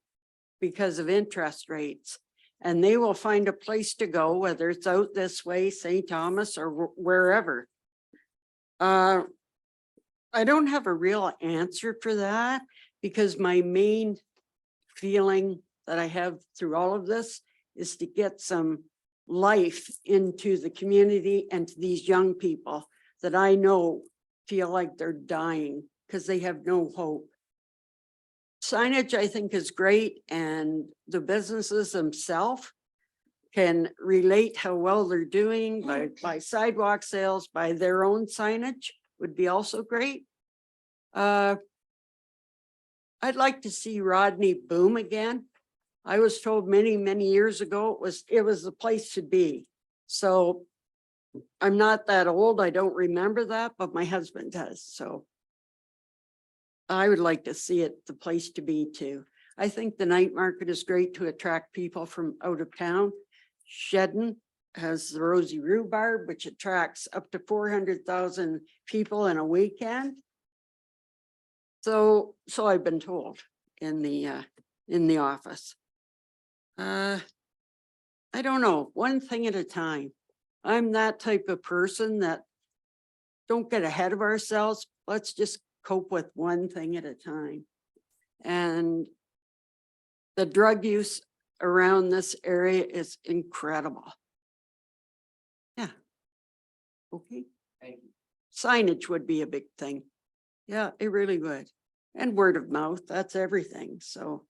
because of interest rates. And they will find a place to go, whether it's out this way, St. Thomas or wherever. I don't have a real answer for that because my main feeling that I have through all of this is to get some life into the community and to these young people that I know feel like they're dying because they have no hope. signage, I think, is great, and the businesses themselves can relate how well they're doing by sidewalk sales, by their own signage would be also great. I'd like to see Rodney boom again. I was told many, many years ago, it was the place to be. So I'm not that old. I don't remember that, but my husband does. So I would like to see it the place to be too. I think the night market is great to attract people from out of town. Shedden has the Rosie Rhubarb, which attracts up to 400,000 people in a weekend. So I've been told in the office. I don't know, one thing at a time. I'm that type of person that don't get ahead of ourselves. Let's just cope with one thing at a time. And the drug use around this area is incredible. Yeah. Okay. Signage would be a big thing. Yeah, it really would. And word of mouth, that's everything. So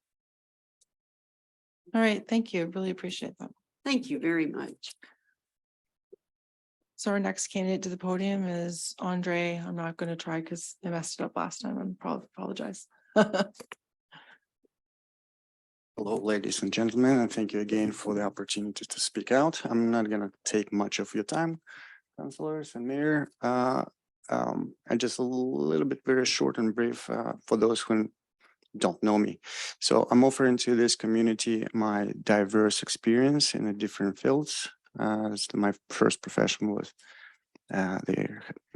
All right, thank you. Really appreciate that. thank you very much. So our next candidate to the podium is Andre. I'm not going to try because I messed it up last time. I'm probably apologize. Hello, ladies and gentlemen, and thank you again for the opportunity to speak out. I'm not going to take much of your time, councilors and mayor. And just a little bit very short and brief for those who don't know me. So I'm offering to this community my diverse experience in the different fields. My first profession was the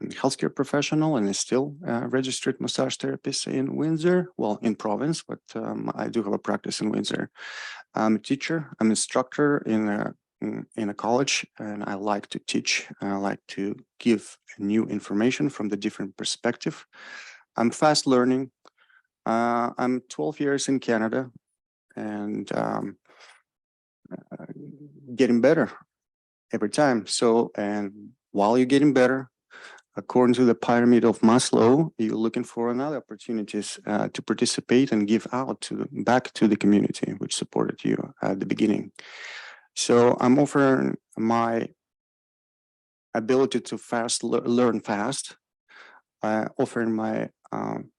healthcare professional, and is still a registered massage therapist in Windsor, well, in province, but I do have a practice in Windsor. I'm a teacher, I'm an instructor in a college, and I like to teach. I like to give new information from the different perspective. I'm fast learning. I'm 12 years in Canada, and getting better every time. So, and while you're getting better, according to the pyramid of Maslow, you're looking for another opportunities to participate and give out back to the community which supported you at the beginning. So I'm offering my ability to learn fast, offering my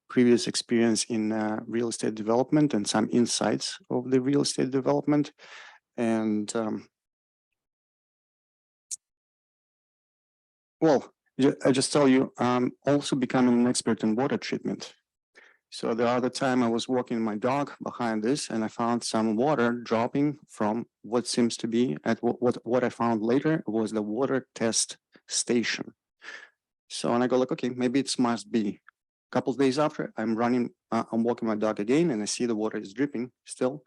previous experience in real estate development and some insights of the real estate development. And well, I just tell you, I'm also becoming an expert in water treatment. So the other time I was walking my dog behind this, and I found some water dropping from what seems to be at what I found later was the water test station. So, and I go like, okay, maybe it must be. A couple of days after, I'm walking my dog again, and I see the water is dripping still.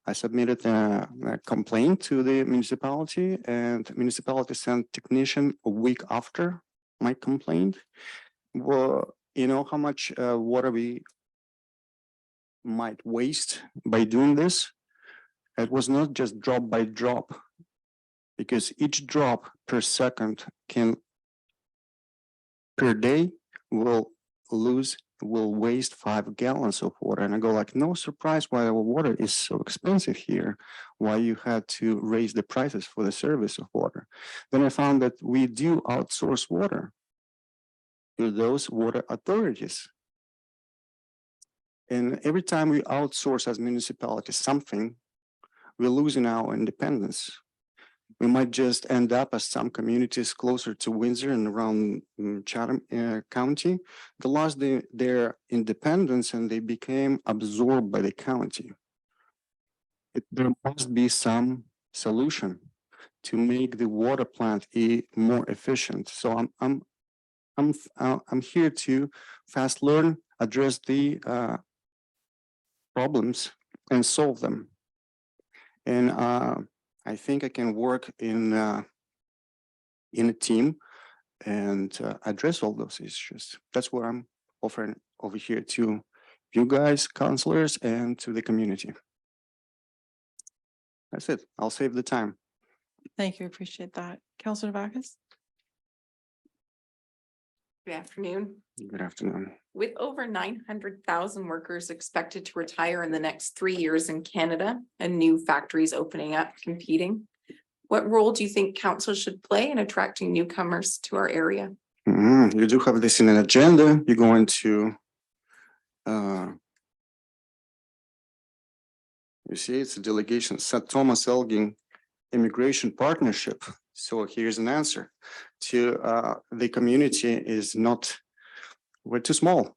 I submitted a complaint to the municipality, and the municipality sent technician a week after my complaint. Well, you know how much water we might waste by doing this? It was not just drop by drop, because each drop per second per day will waste 5 gallons of water. And I go like, no surprise why our water is so expensive here, why you had to raise the prices for the service of water. Then I found that we do outsource water to those water authorities. And every time we outsource as municipalities something, we're losing our independence. We might just end up as some communities closer to Windsor and around Chatham County. They lost their independence and they became absorbed by the county. There must be some solution to make the water plant more efficient. So I'm here to fast learn, address the problems and solve them. And I think I can work in a team and address all those issues. That's what I'm offering over here to you guys, councilors, and to the community. That's it. I'll save the time. Thank you. Appreciate that. Councilor Bacchus. Good afternoon. Good afternoon. With over 900,000 workers expected to retire in the next 3 years in Canada and new factories opening up competing, what role do you think council should play in attracting newcomers to our area? You do have this in an agenda. You're going to you see, it's a delegation, St. Thomas Elgin Immigration Partnership. So here's an answer to the community is not, we're too small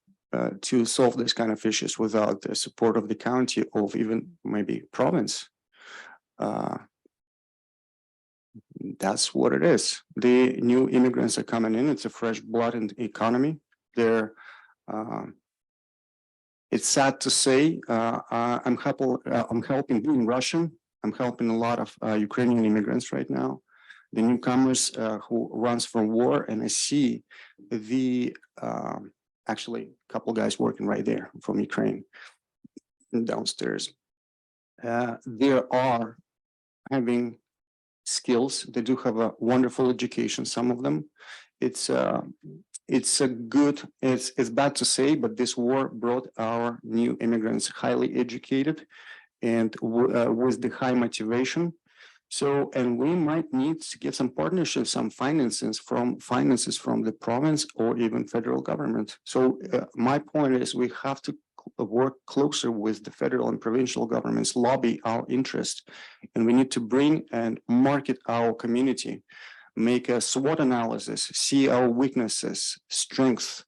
to solve this kind of issues without the support of the county of even maybe province. That's what it is. The new immigrants are coming in. It's a fresh blood in the economy. They're it's sad to say, I'm helping being Russian. I'm helping a lot of Ukrainian immigrants right now, the newcomers who runs from war, and I see the actually a couple guys working right there from Ukraine downstairs. They are having skills. They do have a wonderful education. Some of them, it's a good. It's bad to say, but this war brought our new immigrants highly educated and with the high motivation. So, and we might need to get some partnerships, some finances from the province or even federal government. So my point is we have to work closer with the federal and provincial governments, lobby our interest, and we need to bring and market our community, make a SWOT analysis, see our weaknesses, strengths,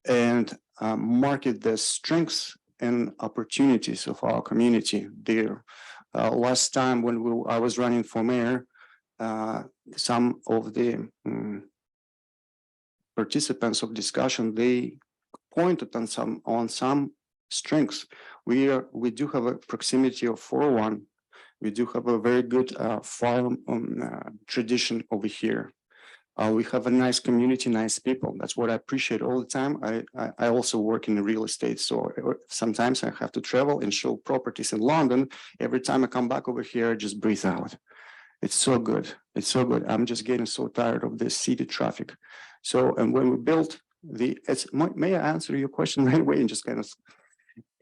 and market the strengths and opportunities of our community there. Last time when I was running for mayor, some of the participants of discussion, they pointed on some strengths. We do have a proximity of 401. We do have a very good farm tradition over here. We have a nice community, nice people. That's what I appreciate all the time. I also work in real estate, so sometimes I have to travel and show properties in London. Every time I come back over here, I just breathe out. It's so good. It's so good. I'm just getting so tired of this city traffic. So, and when we built may I answer your question right away and just kind of,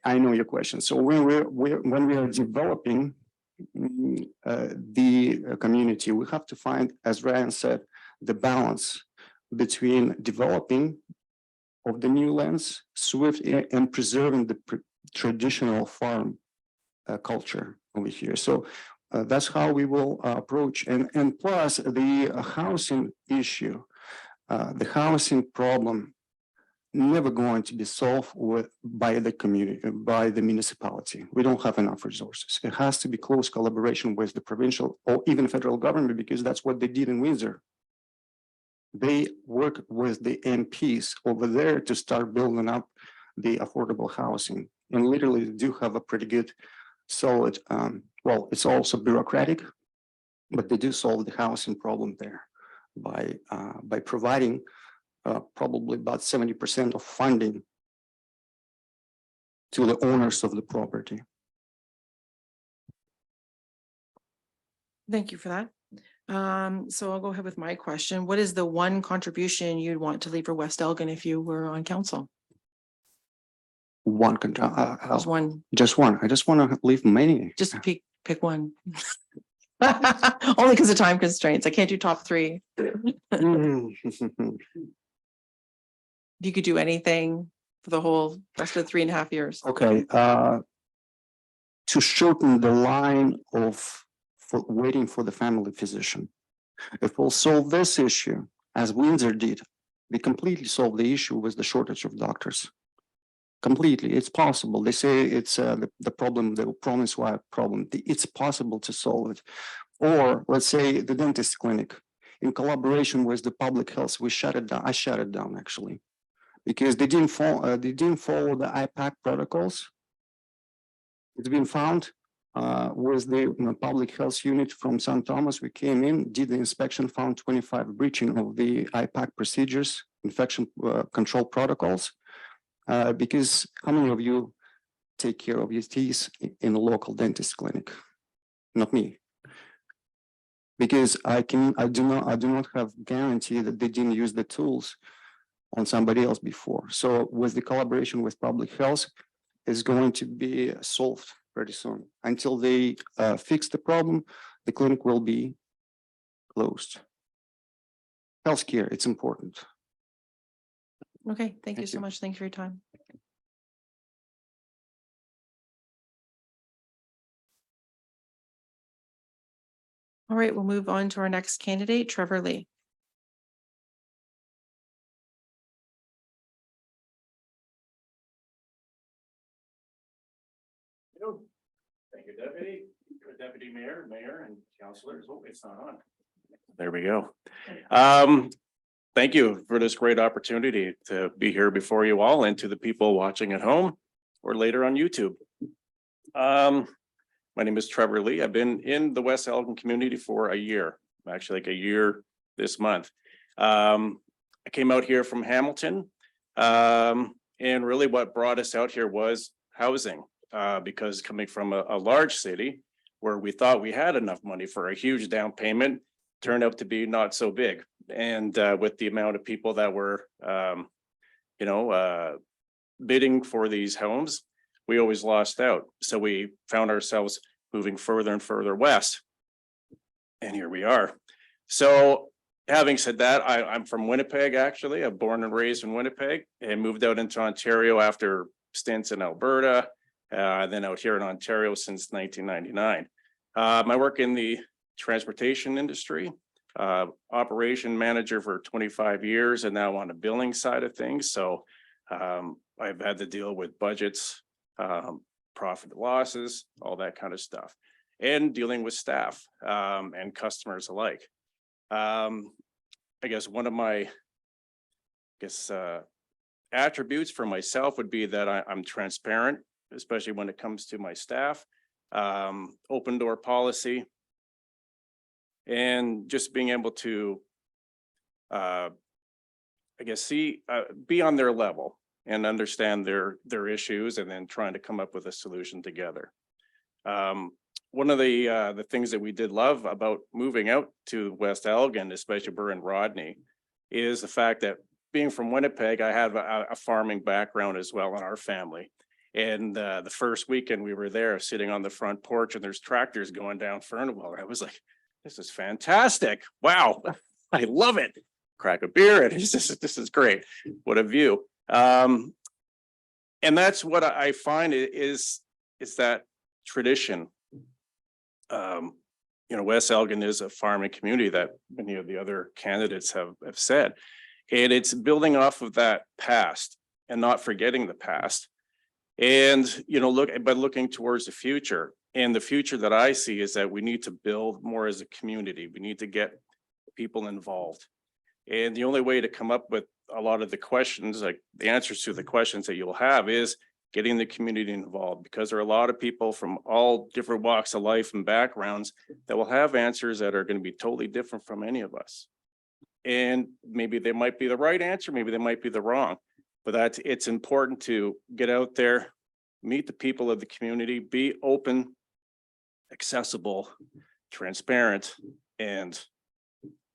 I know your question. So when we are developing the community, we have to find, as Ryan said, the balance between developing of the new lands, swift and preserving the traditional farm culture over here. So that's how we will approach. And plus the housing issue, the housing problem never going to be solved by the community, by the municipality. We don't have enough resources. It has to be close collaboration with the provincial or even federal government, because that's what they did in Windsor. They work with the MPs over there to start building up the affordable housing, and literally do have a pretty good, solid. Well, it's also bureaucratic, but they do solve the housing problem there by providing probably about 70% of funding to the owners of the property. Thank you for that. So I'll go ahead with my question. What is the one contribution you'd want to leave for West Elgin if you were on council? One, There's one, just one. I just want to leave many. just pick one. Only because of time constraints. I can't do top three. If you could do anything for the whole rest of the 3.5 years. Okay, to shorten the line of waiting for the family physician. If we'll solve this issue, as Windsor did, we completely solved the issue with the shortage of doctors. Completely, it's possible. They say it's the problem, the province-wide problem. It's possible to solve it. Or let's say the dentist clinic, in collaboration with the public health, we shut it down. I shut it down actually, because they didn't follow the IPAC protocols. It's been found with the public health unit from St. Thomas. We came in, did the inspection, found 25 breaching of the IPAC procedures, infection control protocols. Because how many of you take care of your teeth in a local dentist clinic? Not me. Because I do not have guarantee that they didn't use the tools on somebody else before. So with the collaboration with public health, is going to be solved pretty soon. Until they fix the problem, the clinic will be closed. Healthcare, it's important. Okay, thank you Thank so you. much. Thank you for your time. All right, we'll move on to our next candidate, Trevor Lee. Thank you, Deputy Mayor, and councilors. Oh, it's not on. There we go. Thank you for this great opportunity to be here before you all and to the people watching at home or later on YouTube. My name is Trevor Lee. I've been in the West Elgin community for a year, actually like a year this month. I came out here from Hamilton. And really what brought us out here was housing. Because coming from a large city where we thought we had enough money for a huge down payment, turned out to be not so big. And with the amount of people that were, bidding for these homes, we always lost out. So we found ourselves moving further and further west. And here we are. So having said that, I'm from Winnipeg, actually. I'm born and raised in Winnipeg and moved out into Ontario after stints in Alberta. Then out here in Ontario since 1999. I work in the transportation industry, operation manager for 25 years and now on the billing side of things. So I've had to deal with budgets, profit and losses, all that kind of stuff, and dealing with staff and customers alike. I guess one of my attributes for myself would be that I'm transparent, especially when it comes to my staff, open door policy, and just being able to, be on their level and understand their issues and then trying to come up with a solution together. One of the things that we did love about moving out to West Elgin, especially Burr and Rodney, is the fact that being from Winnipeg, I have a farming background as well in our family. And the first weekend we were there sitting on the front porch and there's tractors going down Fernwell. I was like, this is fantastic. Wow, I love it. Crack a beer and this is great. What a view. And that's what I find is that tradition. West Elgin is a farming community that many of the other candidates have said. And it's building off of that past and not forgetting the past. And, looking towards the future, and the future that I see is that we need to build more as a community. We need to get people involved. And the only way to come up with a lot of the questions, like the answers to the questions that you'll have, is getting the community involved, because there are a lot of people from all different walks of life and backgrounds that will have answers that are going to be totally different from any of us. And maybe they might be the right answer, maybe they might be the wrong. But it's important to get out there, meet the people of the community, be open, accessible, transparent, and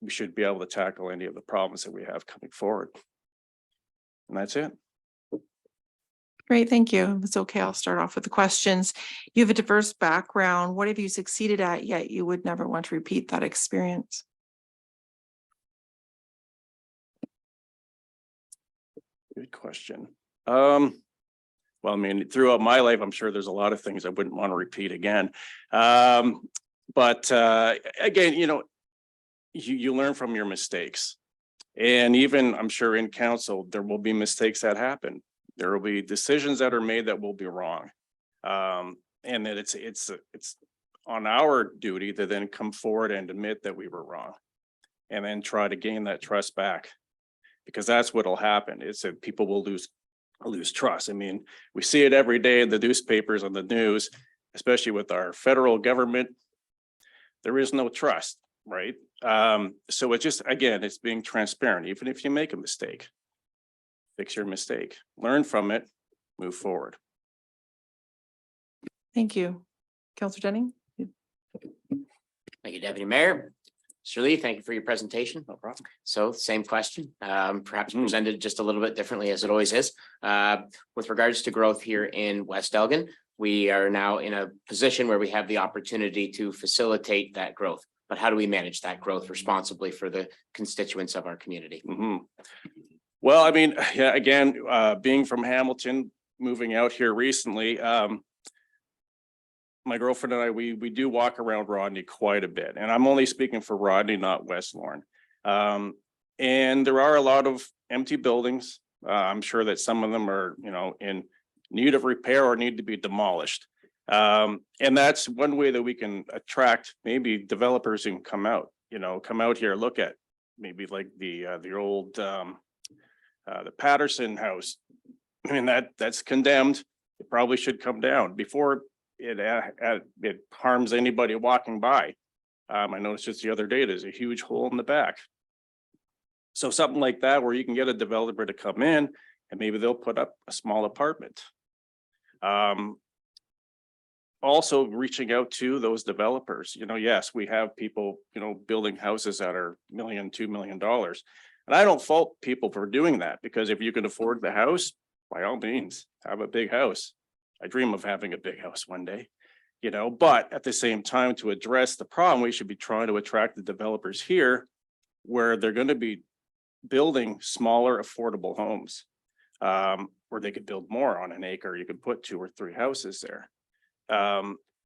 we should be able to tackle any of the problems that we have coming forward. And that's it. Great, thank you. If it's okay, I'll start off with the questions. You have a diverse background. What have you succeeded at yet you would never want to repeat that experience? Good question. Well, throughout my life, I'm sure there's a lot of things I wouldn't want to repeat again. But again, you learn from your mistakes. And even I'm sure in council, there will be mistakes that happen. There will be decisions that are made that will be wrong. And that it's on our duty to then come forward and admit that we were wrong. And then try to gain that trust back. Because that's what'll happen, is that people will lose trust. We see it every day in the newspapers, on the news, especially with our federal government. There is no trust, right? So it's just, again, it's being transparent. Even if you make a mistake, fix your mistake, learn from it, move forward. Thank you. Councillor Denning? Thank you, Deputy Mayor. Mr. Lee, thank you for your presentation. No problem. So same question, perhaps Mm. presented just a little bit differently as it always is. With regards to growth here in West Elgin, we are now in a position where we have the opportunity to facilitate that growth. But how do we manage that growth responsibly for the constituents of our community? Mhm. Well, I mean, yeah, again, being from Hamilton, moving out here recently, my girlfriend and I, we do walk around Rodney quite a bit, and I'm only speaking for Rodney, not West Lorne. And there are a lot of empty buildings. I'm sure that some of them are, in need of repair or need to be demolished. And that's one way that we can attract maybe developers who can come out here, look at maybe like the old, the Patterson House. I mean, that's condemned. It probably should come down before it harms anybody walking by. I noticed just the other day, there's a huge hole in the back. So something like that, where you can get a developer to come in and maybe they'll put up a small apartment. Also reaching out to those developers, yes, we have people, building houses that are $1 million, $2 million. And I don't fault people for doing that, because if you can afford the house, by all means, have a big house. I dream of having a big house one day, but at the same time, to address the problem, we should be trying to attract the developers here where they're going to be building smaller, affordable homes, where they could build more on an acre. You could put 2 or 3 houses there.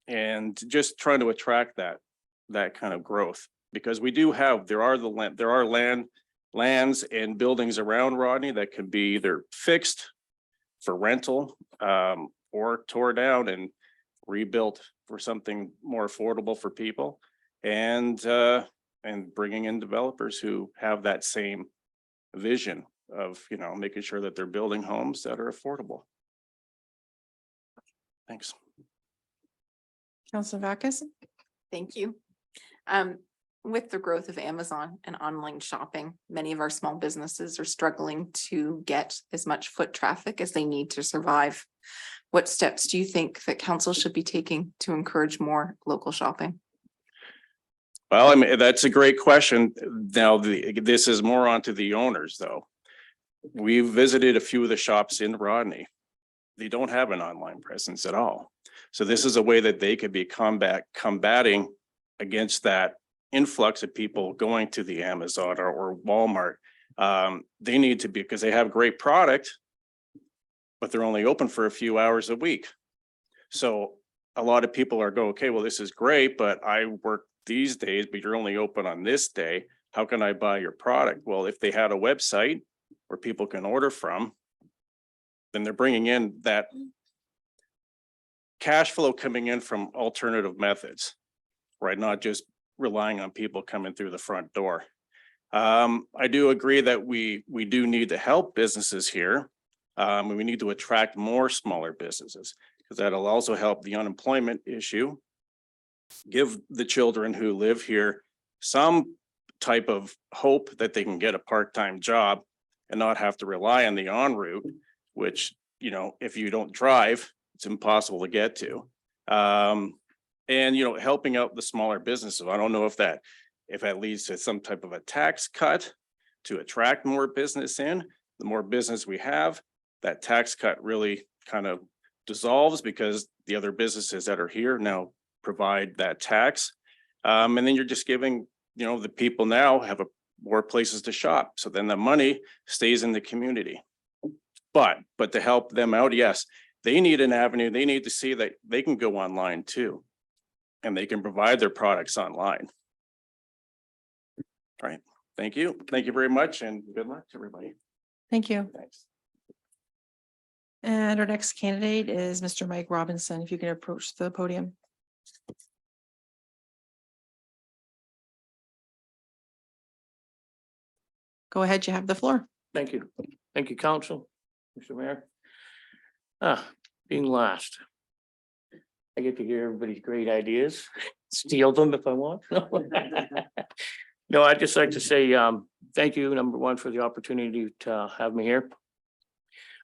And just trying to attract that kind of growth, because there are lands and buildings around Rodney that can be either fixed for rental, or tore down and rebuilt for something more affordable for people, and bringing in developers who have that same vision of, making sure that they're building homes that are affordable. Thanks. Councilor Vakis? Thank you. With the growth of Amazon and online shopping, many of our small businesses are struggling to get as much foot traffic as they need to survive. What steps do you think that council should be taking to encourage more local shopping? Well, I mean, that's a great question. Now, this is more onto the owners, though. We've visited a few of the shops in Rodney. They don't have an online presence at all. So this is a way that they could be combating against that influx of people going to the Amazon or Walmart. They need to be, because they have great product, but they're only open for a few hours a week. So a lot of people are going, okay, well, this is great, but I work these days, but you're only open on this day. How can I buy your product? Well, if they had a website where people can order from, then they're bringing in that cash flow coming in from alternative methods, right? Not just relying on people coming through the front door. I do agree that we do need to help businesses here. We need to attract more smaller businesses, because that'll also help the unemployment issue. Give the children who live here some type of hope that they can get a part-time job and not have to rely on the en route, which, if you don't drive, it's impossible to get to. And, helping out the smaller businesses. I don't know if that leads to some type of a tax cut to attract more business in. The more business we have, that tax cut really kind of dissolves, because the other businesses that are here now provide that tax. And then you're just giving, the people now have more places to shop. So then the money stays in the community. But to help them out, yes, they need an avenue. They need to see that they can go online too, and they can provide their products online. All right. Thank you. Thank you very much, and good luck to everybody. Thank you. Thanks. And our next candidate is Mr. Mike Robinson. If you can approach the podium. Go ahead, you have the floor. Thank you. Thank you, Council, Mr. Mayor. Being last. I get to hear everybody's great ideas, steal them if I want. No, I'd just like to say, thank you, number one, for the opportunity to have me here.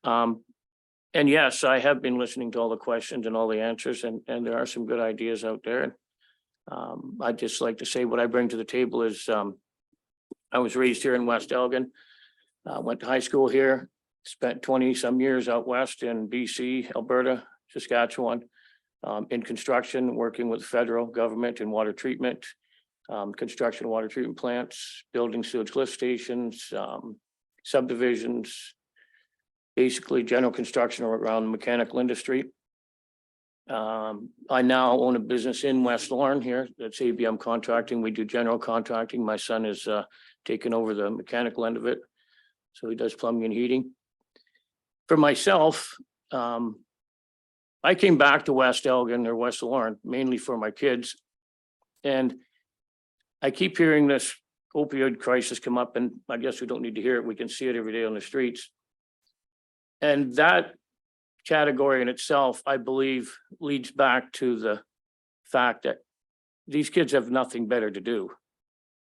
And yes, I have been listening to all the questions and all the answers, and there are some good ideas out there. I'd just like to say what I bring to the table is, I was raised here in West Elgin. Went to high school here, spent 20-some years out west in BC, Alberta, Saskatchewan. In construction, working with the federal government in water treatment, construction of water treatment plants, building sewage lift stations, subdivisions. Basically general construction around the mechanical industry. I now own a business in West Lorne here. That's ABM Contracting. We do general contracting. My son is taking over the mechanical end of it. So he does plumbing and heating. For myself, I came back to West Elgin or West Lorne mainly for my kids. And I keep hearing this opioid crisis come up, and I guess we don't need to hear it. We can see it every day on the streets. And that category in itself, I believe, leads back to the fact that these kids have nothing better to do.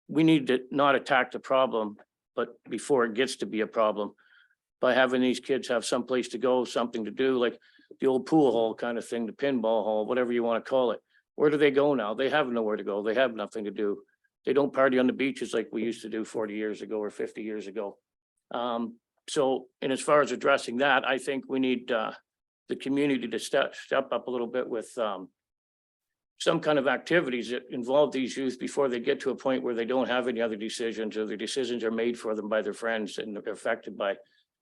We need to not attack the problem, but before it gets to be a problem, by having these kids have someplace to go, something to do, like the old pool hall kind of thing, the pinball hall, whatever you want to call it. Where do they go now? They have nowhere to go. They have nothing to do. They don't party on the beaches like we used to do 40 years ago or 50 years ago. So, and as far as addressing that, I think we need the community to step up a little bit with some kind of activities that involve these youth before they get to a point where they don't have any other decisions, or their decisions are made for them by their friends and they're affected by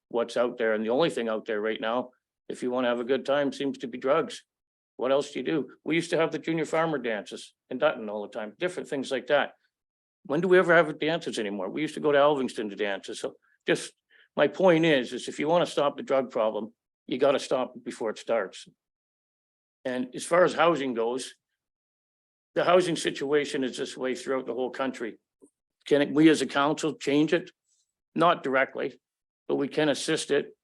what's out there. And the only thing out there right now, if you want to have a good time, seems to be drugs. What else do you do? We used to have the junior farmer dances in Dutton all the time, different things like that. When do we ever have dances anymore? We used to go to Elvingston to dances. So just my point is if you want to stop the drug problem, you got to stop it before it starts. And as far as housing goes, the housing situation is this way throughout the whole country. Can we as a council change it? Not directly, but we can assist it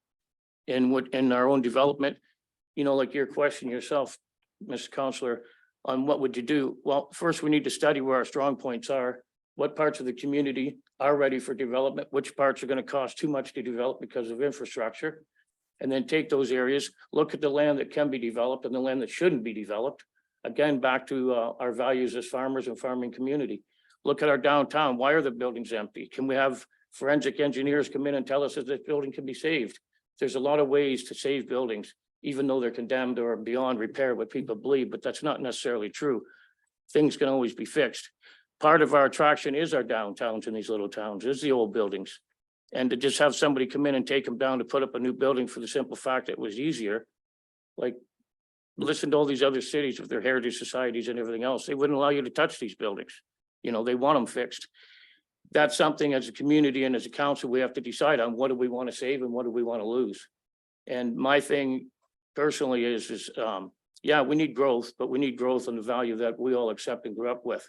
in our own development. You know, like your question yourself, Mr. Counselor, on what would you do? Well, first we need to study where our strong points are. What parts of the community are ready for development? Which parts are going to cost too much to develop because of infrastructure? And then take those areas, look at the land that can be developed and the land that shouldn't be developed. Again, back to our values as farmers and farming community. Look at our downtown. Why are the buildings empty? Can we have forensic engineers come in and tell us that this building can be saved? There's a lot of ways to save buildings, even though they're condemned or beyond repair, what people believe, but that's not necessarily true. Things can always be fixed. Part of our attraction is our downtowns in these little towns, is the old buildings. And to just have somebody come in and take them down to put up a new building for the simple fact that it was easier. Like, listen to all these other cities with their heritage societies and everything else. They wouldn't allow you to touch these buildings. You know, they want them fixed. That's something as a community and as a council, we have to decide on what do we want to save and what do we want to lose. And my thing personally is yeah, we need growth, but we need growth on the value that we all accept and grew up with.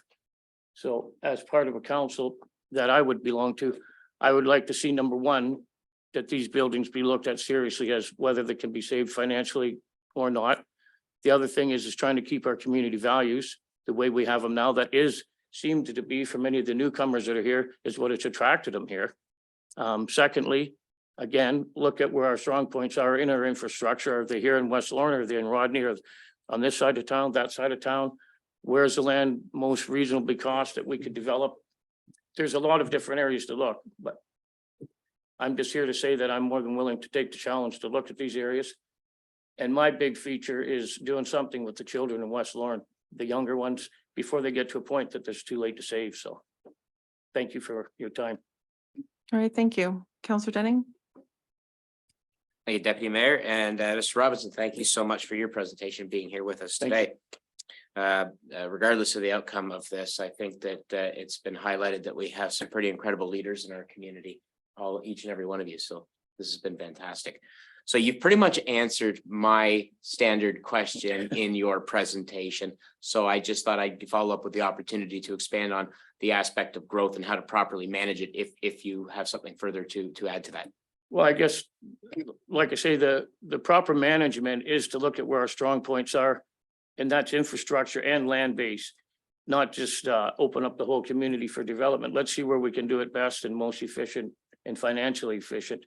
So as part of a council that I would belong to, I would like to see, number one, that these buildings be looked at seriously as whether they can be saved financially or not. The other thing is trying to keep our community values the way we have them now. That seemed to be for many of the newcomers that are here is what it's attracted them here. Secondly, again, look at where our strong points are in our infrastructure. Are they here in West Lorne? Are they in Rodney? Or on this side of town, that side of town? Where's the land most reasonably cost that we could develop? There's a lot of different areas to look, but I'm just here to say that I'm more than willing to take the challenge to look at these areas. And my big feature is doing something with the children in West Lorne, the younger ones, before they get to a point that it's too late to save. So thank you for your time. All right, thank you. Councillor Denning? Thank you, Deputy Mayor, and Mr. Robinson, thank you so much for your presentation, being here with us today. Regardless of the outcome of this, I think that it's been highlighted that we have some pretty incredible leaders in our community, each and every one of you. So this has been fantastic. So you've pretty much answered my standard question in your presentation. So I just thought I'd follow up with the opportunity to expand on the aspect of growth and how to properly manage it if you have something further to add to that. Well, I guess, like I say, the proper management is to look at where our strong points are, and that's infrastructure and land base, not just open up the whole community for development. Let's see where we can do it best and most efficient and financially efficient.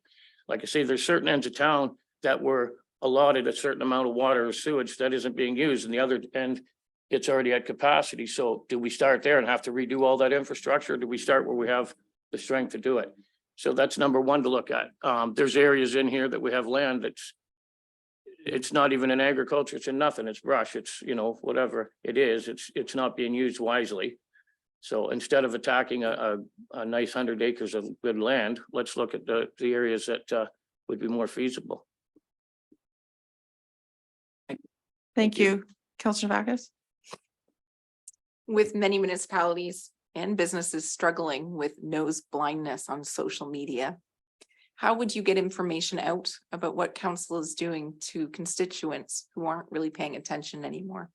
Like I say, there's certain ends of town that were allotted a certain amount of water or sewage that isn't being used, and the other end it's already at capacity. So do we start there and have to redo all that infrastructure? Or do we start where we have the strength to do it? So that's number one to look at. There's areas in here that we have land it's not even in agriculture, it's in nothing, it's brush, it's, you know, whatever it is, it's not being used wisely. So instead of attacking a nice 100 acres of good land, let's look at the areas that would be more feasible. Thank you. Councillor Bacchus. With many municipalities and businesses struggling with nose blindness on social media, how would you get information out about what council is doing to constituents who aren't really paying attention anymore?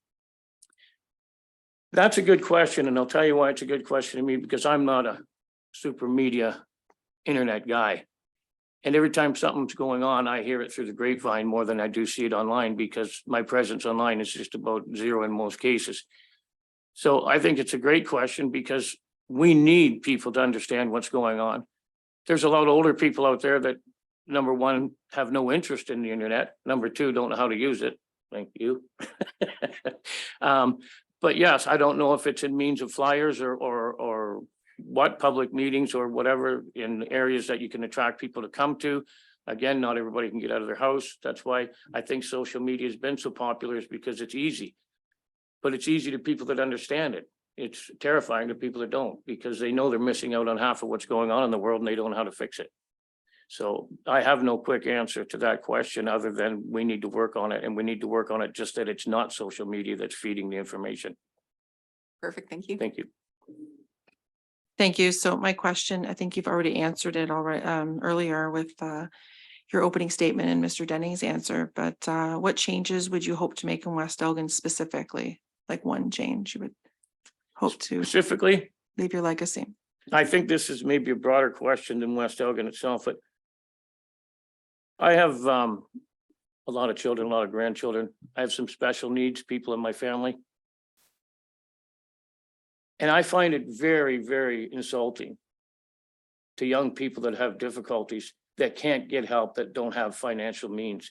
That's a good question, and I'll tell you why it's a good question to me, because I'm not a super media internet guy. And every time something's going on, I hear it through the grapevine more than I do see it online, because my presence online is just about zero in most cases. So I think it's a great question, because we need people to understand what's going on. There's a lot of older people out there that, number one, have no interest in the internet. Number two, don't know how to use it. Thank you. But yes, I don't know if it's in means of flyers or what public meetings or whatever in areas that you can attract people to come to. Again, not everybody can get out of their house. That's why I think social media has been so popular, is because it's easy. But it's easy to people that understand it. It's terrifying to people that don't, because they know they're missing out on half of what's going on in the world and they don't know how to fix it. So I have no quick answer to that question, other than we need to work on it, and we need to work on it just that it's not social media that's feeding the information. Perfect, thank you. Thank you. Thank you. So my question, I think you've already answered it already earlier with your opening statement and Mr. Denning's answer, but what changes would you hope to make in West Elgin specifically? Like one change you would hope to Specifically, leave your legacy? I think this is maybe a broader question than West Elgin itself, but I have a lot of children, a lot of grandchildren. I have some special needs people in my family. And I find it very, very insulting to young people that have difficulties, that can't get help, that don't have financial means.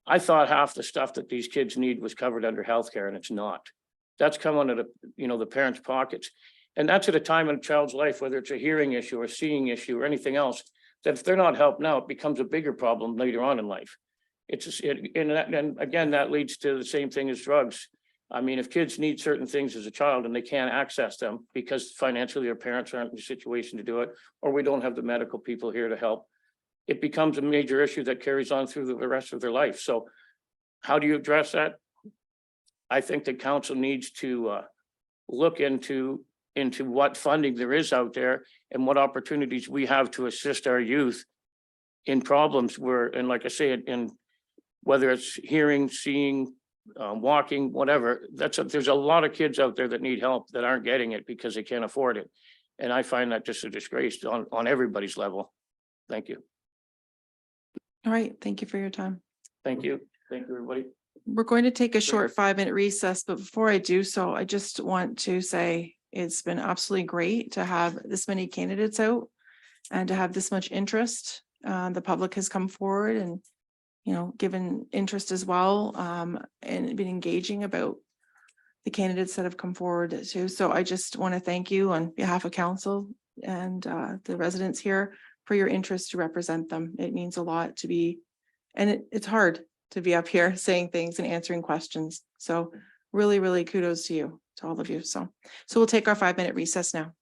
I thought half the stuff that these kids need was covered under healthcare, and it's not. That's coming out of, the parents' pockets. And that's at a time in a child's life, whether it's a hearing issue or seeing issue or anything else, that if they're not helped now, it becomes a bigger problem later on in life. And again, that leads to the same thing as drugs. I mean, if kids need certain things as a child and they can't access them because financially their parents aren't in a situation to do it, or we don't have the medical people here to help, it becomes a major issue that carries on through the rest of their life. So how do you address that? I think the council needs to look into what funding there is out there and what opportunities we have to assist our youth in problems where, and like I say, in whether it's hearing, seeing, walking, whatever, there's a lot of kids out there that need help that aren't getting it because they can't afford it. And I find that just a disgrace on everybody's level. Thank you. All right, thank you for your time. Thank you. Thank you, everybody. We're going to take a short 5-minute recess, but before I do so, I just want to say it's been absolutely great to have this many candidates out and to have this much interest. The public has come forward and, given interest as well, and been engaging about the candidates that have come forward too. So I just want to thank you on behalf of council and the residents here for your interest to represent them. It means a lot to be, and it's hard to be up here saying things and answering questions. So really, really kudos to you, to all of you. So we'll take our 5-minute recess now.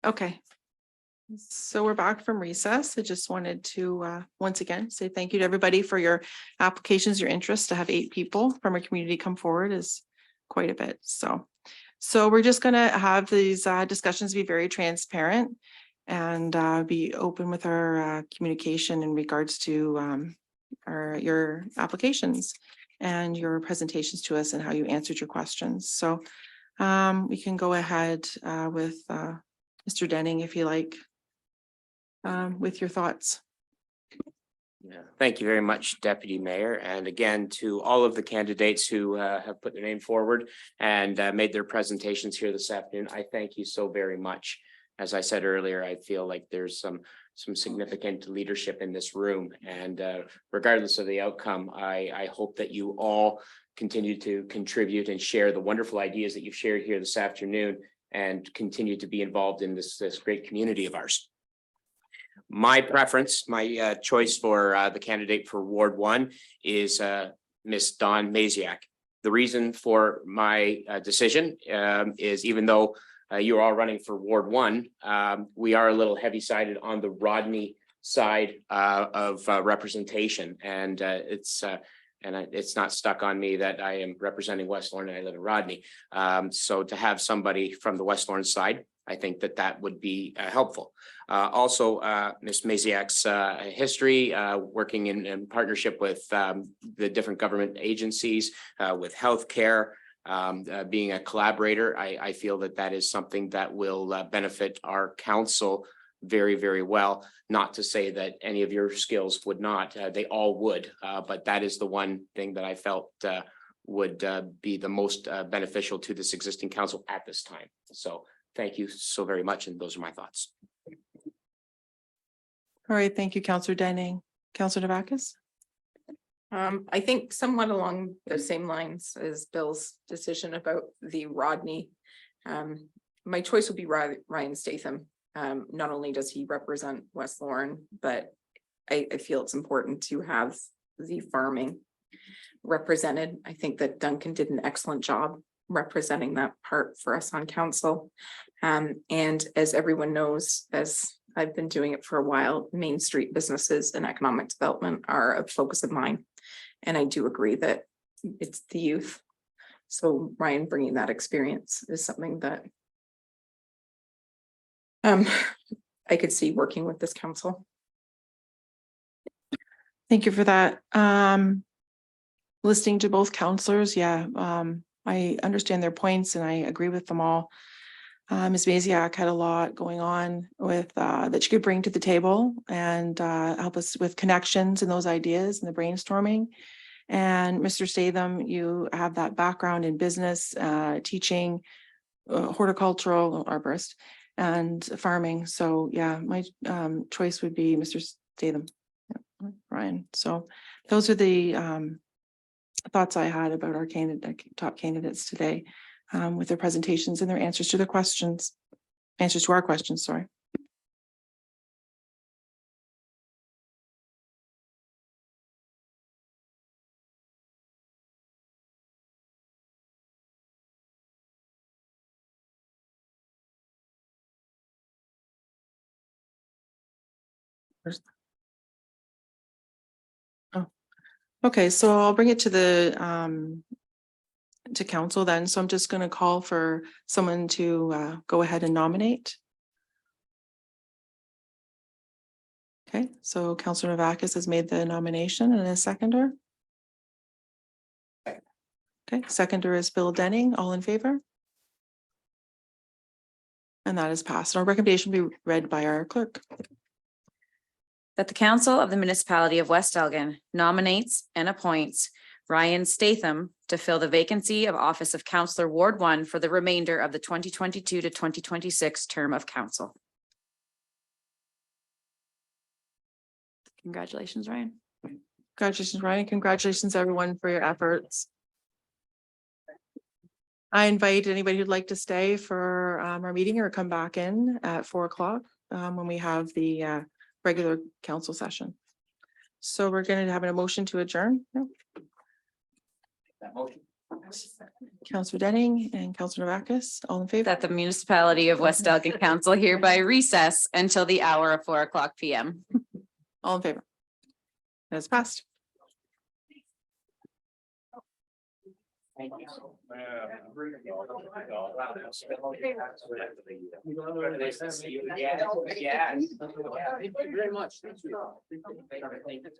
Okay. So we're back from recess. I just wanted to once again say thank you to everybody for your applications, your interest. To have 8 people from our community come forward is quite a bit. So we're just going to have these discussions be very transparent and be open with our communication in regards to your applications and your presentations to us and how you answered your questions. So we can go ahead with Mr. Denning, if you like, with your thoughts. Yeah, thank you very much, Deputy Mayor. And again, to all of the candidates who have put their name forward and made their presentations here this afternoon, I thank you so very much. As I said earlier, I feel like there's some significant leadership in this room, and regardless of the outcome, I hope that you all continue to contribute and share the wonderful ideas that you've shared here this afternoon and continue to be involved in this great community of ours. My preference, my choice for the candidate for Ward 1 is Miss Dawn Maziak. The reason for my decision is even though you're all running for Ward 1, we are a little heavy-sided on the Rodney side of representation, and it's not stuck on me that I am representing West Lorne and I live in Rodney. So to have somebody from the West Lorne side, I think that would be helpful. Also, Ms. Maziak's history, working in partnership with the different government agencies, with healthcare, being a collaborator, I feel that is something that will benefit our council very, very well. Not to say that any of your skills would not, they all would, but that is the one thing that I felt would be the most beneficial to this existing council at this time. So thank you so very much, and those are my thoughts. All right, thank you, Councillor Denning. Councillor Novakis? I think somewhat along the same lines as Bill's decision about the Rodney. My choice would be Ryan Statham. Not only does he represent West Lorne, but I feel it's important to have the farming represented. I think that Duncan did an excellent job representing that part for us on council. And as everyone knows, as I've been doing it for a while, Main Street businesses and economic development are a focus of mine. And I do agree that it's the youth. So Ryan bringing that experience is something that I could see working with this council. Thank you for that. Listening to both counselors, yeah, I understand their points and I agree with them all. Ms. Maziak had a lot going on with that she could bring to the table and help us with connections and those ideas and the brainstorming. And Mr. Statham, you have that background in business, teaching, horticultural arborist and farming. So yeah, my choice would be Mr. Statham, yeah, Ryan. So those are the thoughts I had about our top candidates today. With their presentations and their answers to our questions, sorry. Oh, okay, so I'll bring it to the to council then. So I'm just going to call for someone to go ahead and nominate. Okay, so Councillor Novakis has made the nomination and a seconder. Okay, seconder is Bill Denning. All in favor? And that is passed. Our recommendation will be read by our clerk. That the council of the municipality of West Elgin nominates and appoints Ryan Statham to fill the vacancy of office of Councillor Ward 1 for the remainder of the 2022 to 2026 term of council. Congratulations, Ryan. Congratulations, Ryan. Congratulations, everyone, for your efforts. I invite anybody who'd like to stay for our meeting or come back in at 4 o'clock when we have the regular council session. So we're going to have a motion to adjourn. No? That motion. Councillor Denning and Councillor Novakis, all in favor? That the municipality of West Elgin Council hereby recess until the hour of 4 o'clock PM. All in favor? That's passed. Thank you. Nice to see you again. Yeah. Thank you very much.